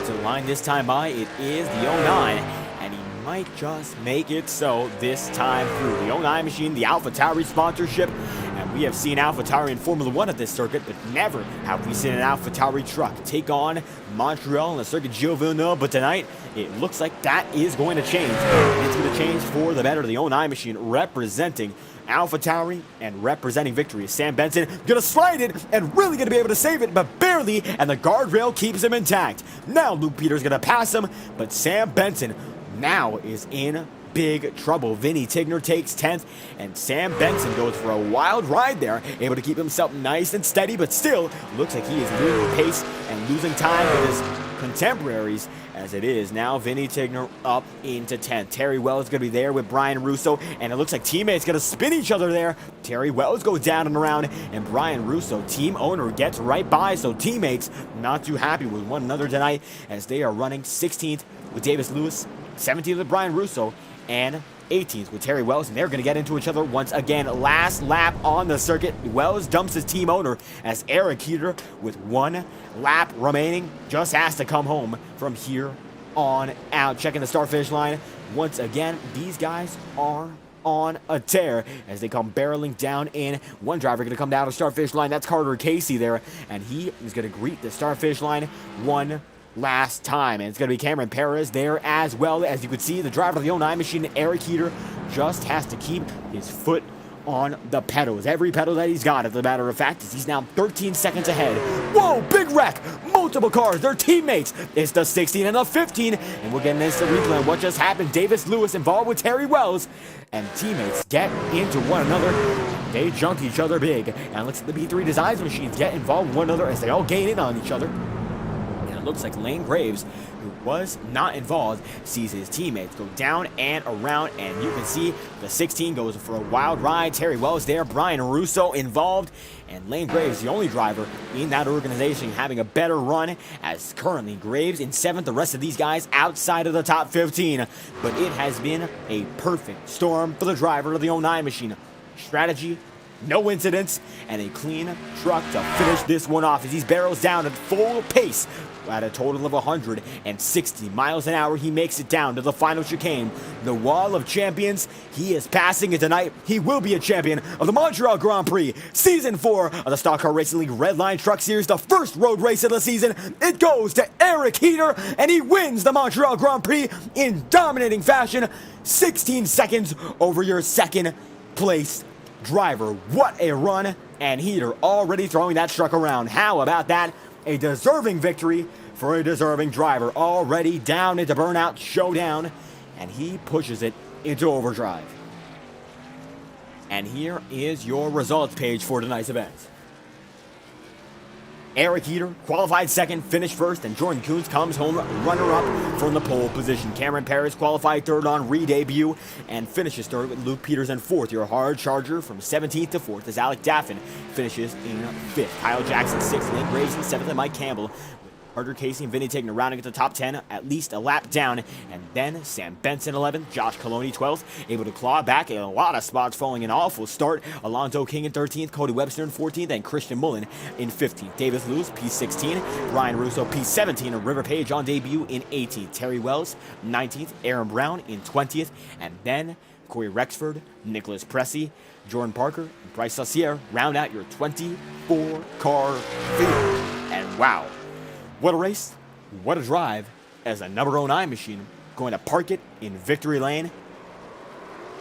to the line this time by, it is the 09, and he might just make it so this time through. The 09 machine, the AlphaTauri sponsorship, and we have seen AlphaTauri in Formula 1 at this circuit, but never have we seen an AlphaTauri truck take on Montreal and the Circuit Gilles Villeneuve. But tonight, it looks like that is going to change. It's going to change for the better. The 09 machine representing AlphaTauri and representing victory is Sam Benson. Gonna slide it and really gonna be able to save it, but barely, and the guardrail keeps him intact. Now Luke Peters gonna pass him, but Sam Benson now is in big trouble. Vinny Tigner takes 10th, and Sam Benson goes for a wild ride there, able to keep himself nice and steady, but still looks like he is losing pace and losing time with his contemporaries, as it is now Vinny Tigner up into 10th. Terry Wells going to be there with Brian Russo, and it looks like teammates going to spin each other there. Terry Wells goes down and around, and Brian Russo, team owner, gets right by, so teammates not too happy with one another tonight, as they are running 16th with Davis Lewis, 17th with Brian Russo, and 18th with Terry Wells, and they're going to get into each other once again. Last lap on the circuit. Wells dumps his team owner, as Eric Heater, with 1 lap remaining, just has to come home from here on out. Checking the start finish line once again. These guys are on a tear as they come barreling down in. One driver going to come down to start finish line. That's Carter Casey there, and he is going to greet the start finish line one last time, and it's going to be Cameron Perez there as well. As you could see, the driver of the 09 machine, Eric Heater, just has to keep his foot on the pedals. Every pedal that he's got, as a matter of fact, is he's now 13 seconds ahead. Whoa, big wreck! Multiple cars, they're teammates. It's the 16 and the 15, and we're getting into replay on what just happened. Davis Lewis involved with Terry Wells, and teammates get into one another. They junk each other big, and it looks like the B3 Designs machines get involved with one another as they all gain in on each other. Looks like Lane Graves, who was not involved, sees his teammates go down and around, and you can see the 16 goes for a wild ride. Terry Wells there, Brian Russo involved, and Lane Graves, the only driver in that organization, having a better run, as currently Graves in 7th, the rest of these guys outside of the top 15. But it has been a perfect storm for the driver of the 09 machine. Strategy no incidents, and a clean truck to finish this one off as he barrels down at full pace. At a total of 160 miles an hour, he makes it down to the final chicane, the Wall of Champions. He is passing it tonight. He will be a champion of the Montreal Grand Prix, Season 4 of the Stock Car Racing League Redline Truck Series, the first road race of the season. It goes to Eric Heater, and he wins the Montreal Grand Prix in dominating fashion, 16 seconds over your second place driver. What a run, and Heater already throwing that truck around. How about that? A deserving victory for a deserving driver, already down into burnout showdown, and he pushes it into overdrive. And here is your results page for tonight's event. Eric Heater qualified second, finished first, and Jordan Coons comes home runner-up from the pole position. Cameron Paris qualified third on re-debut and finishes third with Luke Peterson fourth. Your hard charger from 17th to 4th as Alec Daffin finishes in 5th. Kyle Jackson 6th, Lane Graves in 7th, and Mike Campbell. Carter Casey and Vinny taking a rounding at the top 10, at least a lap down. And then Sam Benson 11th, Josh Coloni 12th, able to claw back in a lot of spots following an awful start. Alonzo King in 13th, Cody Webster in 14th, and Christian Mullen in 15th. Davis Lewis, P16, Ryan Russo, P17, and River Page on debut in 18th. Terry Wells, 19th, Aaron Brown in 20th, and then Corey Rexford, Nicholas Pressey, Jordan Parker, and Bryce Saucier round out your 24-car field. And wow, what a race, what a drive, as a number 09 machine going to park it in victory lane.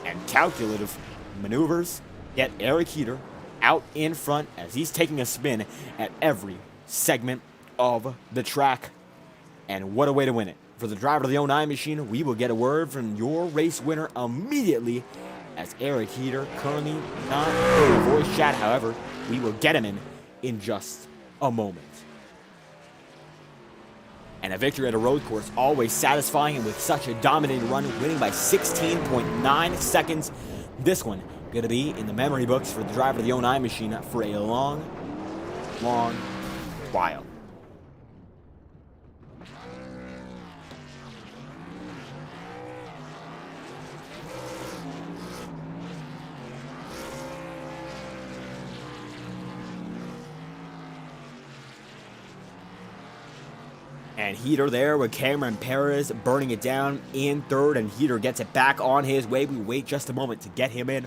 And calculative maneuvers get Eric Heater out in front as he's taking a spin at every segment of the track. And what a way to win it. For the driver of the 09 machine, we will get a word from your race winner immediately, as Eric Heater currently not in a voice chat. However, we will get him in just a moment. And a victory at a road course, always satisfying, and with such a dominating run, winning by 16.9 seconds. This one going to be in the memory books for the driver of the 09 machine for a long, long while. And Heater there with Cameron Perez burning it down in third, and Heater gets it back on his way. We wait just a moment to get him in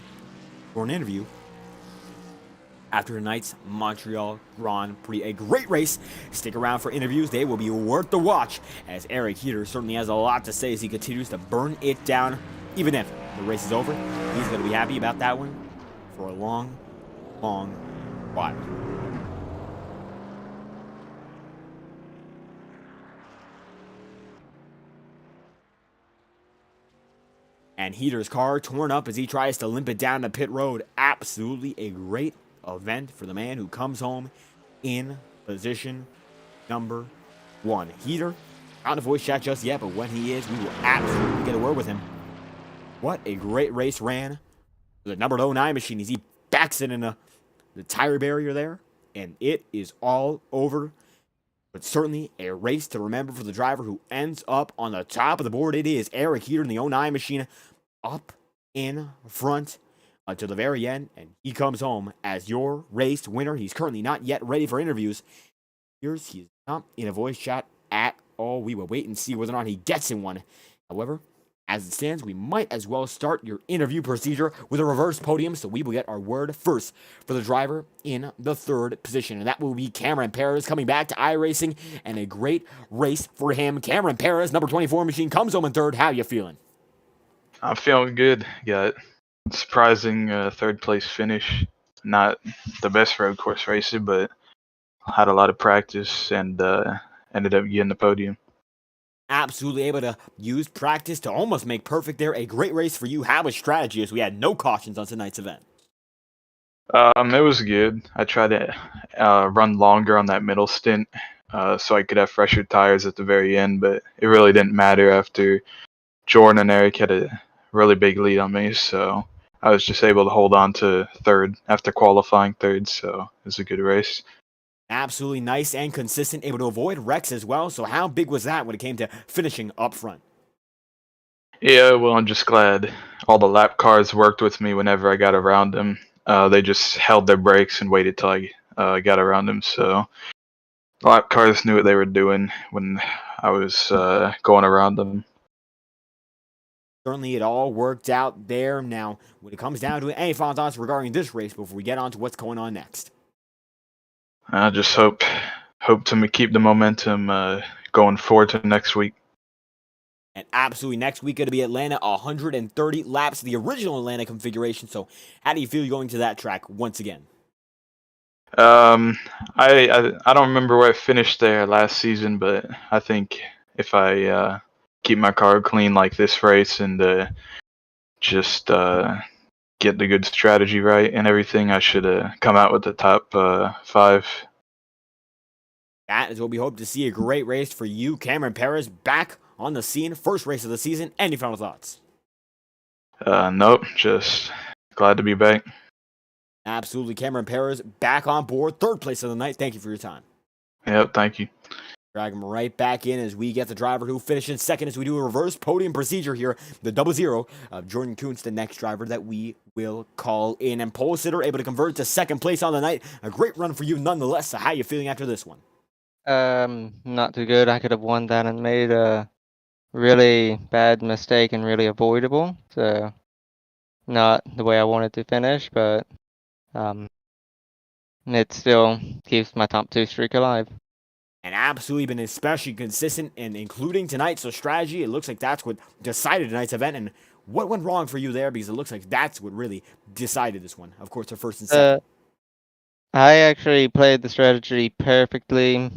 for an interview after tonight's Montreal Grand Prix. A great race. Stick around for interviews. They will be worth the watch, as Eric Heater certainly has a lot to say as he continues to burn it down. Even if the race is over, he's going to be happy about that one for a long, long while. And Heater's car torn up as he tries to limp it down the pit road. Absolutely a great event for the man who comes home in position number 1. Heater, not on the voice chat just yet, but when he is, we will absolutely get a word with him. What a great race ran for the number 09 machine as he backs it in the tire barrier there. And it is all over. But certainly a race to remember for the driver who ends up on the top of the board. It is Eric Heater in the 09 machine up in front until the very end. And he comes home as your race winner. He's currently not yet ready for interviews. He's not in a voice chat at all. We will wait and see whether or not he gets in one. However, as it stands, we might as well start your interview procedure with a reverse podium, so we will get our word first for the driver in the third position, and that will be Cameron Perez coming back to iRacing, and a great race for him. Cameron Perez, number 24 machine, comes home in third. How you feeling?
I'm feeling good. Got a surprising third place finish. Not the best road course racer, but had a lot of practice and ended up getting the podium.
Absolutely able to use practice to almost make perfect there. A great race for you. How was strategy as we had no cautions on tonight's event?
It was good. I tried to run longer on that middle stint so I could have fresher tires at the very end, but it really didn't matter after Jordan and Eric had a really big lead on me, so I was just able to hold on to third after qualifying third, so it was a good race.
Absolutely nice and consistent, able to avoid wrecks as well. So how big was that when it came to finishing up front?
Yeah, well, I'm just glad all the lap cars worked with me whenever I got around them. they just held their brakes and waited till I got around them. So lap cars knew what they were doing when I was going around them.
Certainly, it all worked out there. Now, when it comes down to it, any final thoughts regarding this race before we get on to what's going on next?
I just hope to keep the momentum going forward to next week.
And absolutely, next week going to be Atlanta, 130 laps, the original Atlanta configuration. So, how do you feel going to that track once again?
I don't remember where I finished there last season, but I think if I keep my car clean like this race and just get the good strategy right and everything, I should come out with the top 5.
That is what we hope to see. A great race for you, Cameron Perez, back on the scene. First race of the season. Any final thoughts?
Nope, just glad to be back.
Absolutely. Cameron Perez back on board. Third place of the night. Thank you for your time.
Yep, thank you.
Drag him right back in as we get the driver who finished in second as we do a reverse podium procedure here. The 0-0 of Jordan Kuntz, the next driver that we will call in. And pole sitter able to convert to second place on the night. A great run for you nonetheless. So how are you feeling after this one?
Not too good. I could have won that and made a really bad mistake and really avoidable. So not the way I wanted to finish, but it still keeps my top 2 streak alive.
And absolutely been especially consistent and including tonight. So strategy, it looks like that's what decided tonight's event. And what went wrong for you there? Because it looks like that's what really decided this one. Of course, the first and second.
I actually played the strategy perfectly.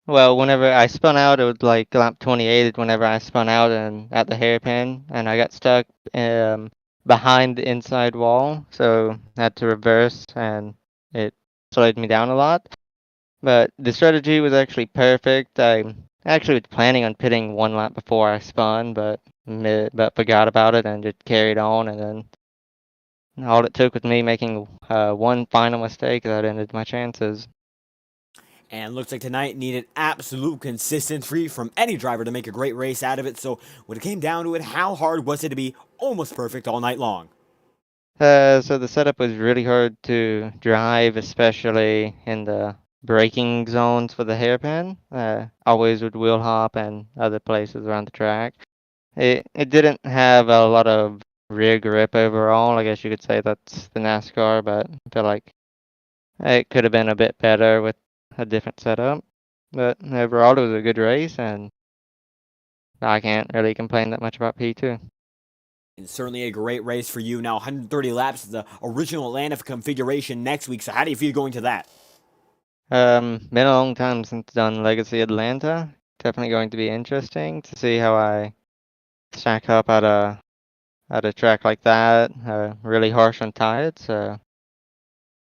Whenever I spun out, it was like lap 28 whenever I spun out and at the hairpin, and I got stuck behind the inside wall, so I had to reverse, and it slowed me down a lot. But the strategy was actually perfect. I actually was planning on pitting 1 lap before I spun, but forgot about it and just carried on, and then all it took was me making one final mistake that ended my chances.
And looks like tonight needed absolute consistency from any driver to make a great race out of it. So when it came down to it, how hard was it to be almost perfect all night long?
So the setup was really hard to drive, especially in the braking zones for the hairpin. Always with wheel hop and other places around the track. It didn't have a lot of rear grip overall. I guess you could say that's the NASCAR, but I feel like it could have been a bit better with a different setup. But overall, it was a good race, and I can't really complain that much about P2.
And certainly a great race for you. Now 130 laps, the original Atlanta configuration next week. So how do you feel going to that?
Been a long time since I've done Legacy Atlanta. Definitely going to be interesting to see how I stack up at a track like that. Really harsh on tires, so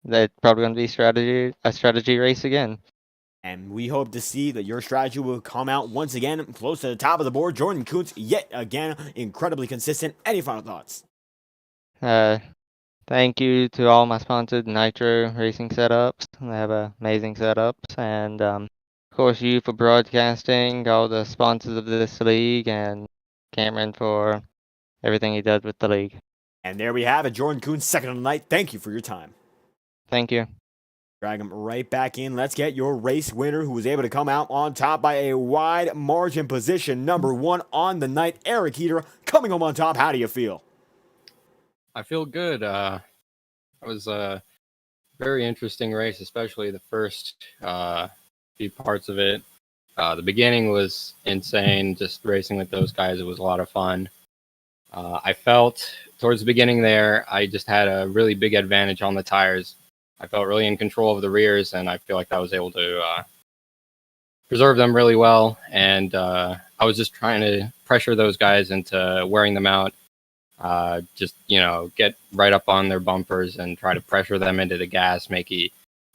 that's probably going to be a strategy race again.
And we hope to see that your strategy will come out once again close to the top of the board. Jordan Kuntz, yet again, incredibly consistent. Any final thoughts?
Thank you to all my sponsored Nitro Racing setups. They have amazing setups. And of course, you for broadcasting, all the sponsors of this league, and Cameron for everything he does with the league.
And there we have it. Jordan Kuntz, second on the night. Thank you for your time.
Thank you.
Drag him right back in. Let's get your race winner who was able to come out on top by a wide margin position. Number 1 on the night, Eric Heater, coming home on top. How do you feel?
I feel good. It was a very interesting race, especially the first few parts of it. The beginning was insane, just racing with those guys. It was a lot of fun. I felt towards the beginning there, I just had a really big advantage on the tires. I felt really in control of the rears, and I feel like I was able to preserve them really well. And I was just trying to pressure those guys into wearing them out. Just, get right up on their bumpers and try to pressure them into the gas, make a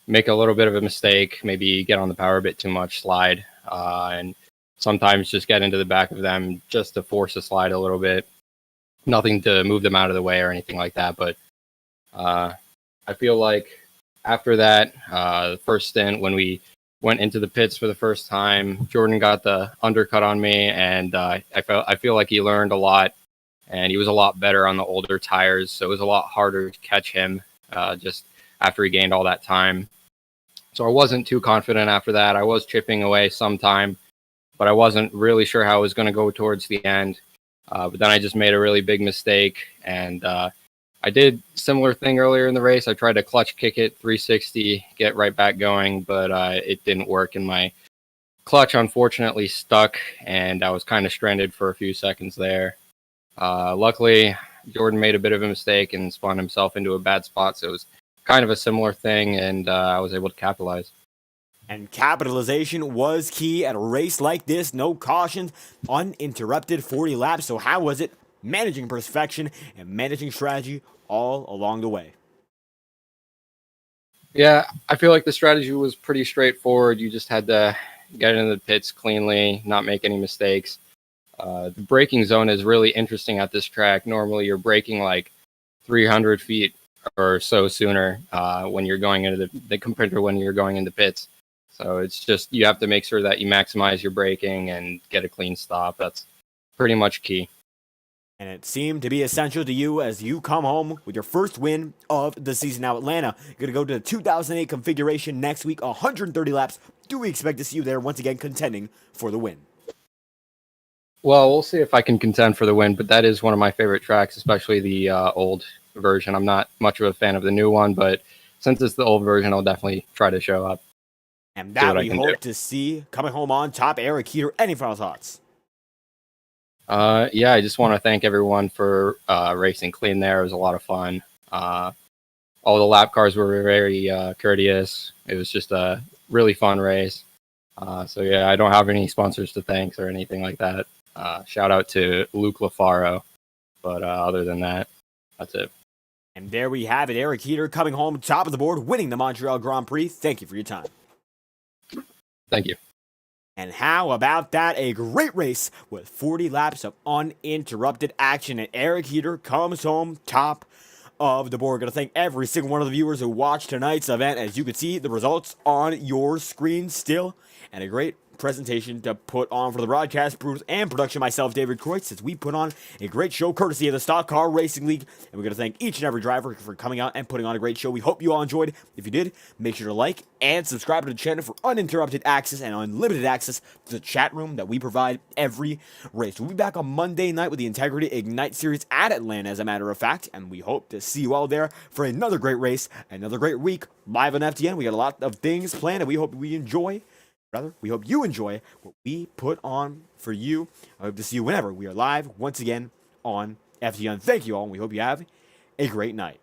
little bit of a mistake, maybe get on the power a bit too much, slide, and sometimes just get into the back of them just to force a slide a little bit. Nothing to move them out of the way or anything like that, but I feel like after that, the first stint when we went into the pits for the first time, Jordan got the undercut on me, and I feel like he learned a lot. and he was a lot better on the older tires, so it was a lot harder to catch him just after he gained all that time. So I wasn't too confident after that. I was chipping away sometime, but I wasn't really sure how it was going to go towards the end. But then I just made a really big mistake, and I did similar thing earlier in the race. I tried to clutch kick it 360, get right back going, but it didn't work, and my clutch unfortunately stuck, and I was kind of stranded for a few seconds there. Luckily, Jordan made a bit of a mistake and spun himself into a bad spot, so it was kind of a similar thing, and I was able to capitalize.
And capitalization was key at a race like this. No cautions, uninterrupted 40 laps. So how was it managing perfection and managing strategy all along the way?
Yeah, I feel like the strategy was pretty straightforward. You just had to get into the pits cleanly, not make any mistakes. The braking zone is really interesting at this track. Normally you're braking like 300 feet or so sooner when you're going into the compared to when you're going into pits. So it's just, you have to make sure that you maximize your braking and get a clean stop. That's pretty much key.
And it seemed to be essential to you as you come home with your first win of the season. Now, Atlanta, you're going to go to the 2008 configuration next week, 130 laps. Do we expect to see you there once again contending for the win?
Well, we'll see if I can contend for the win, but that is one of my favorite tracks, especially the old version. I'm not much of a fan of the new one, but since it's the old version, I'll definitely try to show up.
And that we hope to see coming home on top. Eric Heater, any final thoughts?
Yeah, I just want to thank everyone for racing clean there. It was a lot of fun. All the lap cars were very courteous. It was just a really fun race. So yeah, I don't have any sponsors to thank or anything like that. Shout out to Luke LaFaro. But other than that, that's it.
And there we have it. Eric Heater coming home top of the board, winning the Montreal Grand Prix. Thank you for your time.
Thank you.
And how about that? A great race with 40 laps of uninterrupted action. And Eric Heater comes home top of the board. Going to thank every single one of the viewers who watched tonight's event. As you can see, the results on your screen still. And a great presentation to put on for the broadcast and production, myself, David Kreutz, as we put on a great show courtesy of the Stock Car Racing League. And we're going to thank each and every driver for coming out and putting on a great show. We hope you all enjoyed. If you did, make sure to like and subscribe to the channel for uninterrupted access and unlimited access to the chat room that we provide every race. We'll be back on Monday night with the Integrity Ignite Series at Atlanta, as a matter of fact, and we hope to see you all there for another great race, another great week live on FTN. We got a lot of things planned, and we hope you enjoy what we put on for you. I hope to see you whenever we are live once again on FTN. Thank you all, and we hope you have a great night.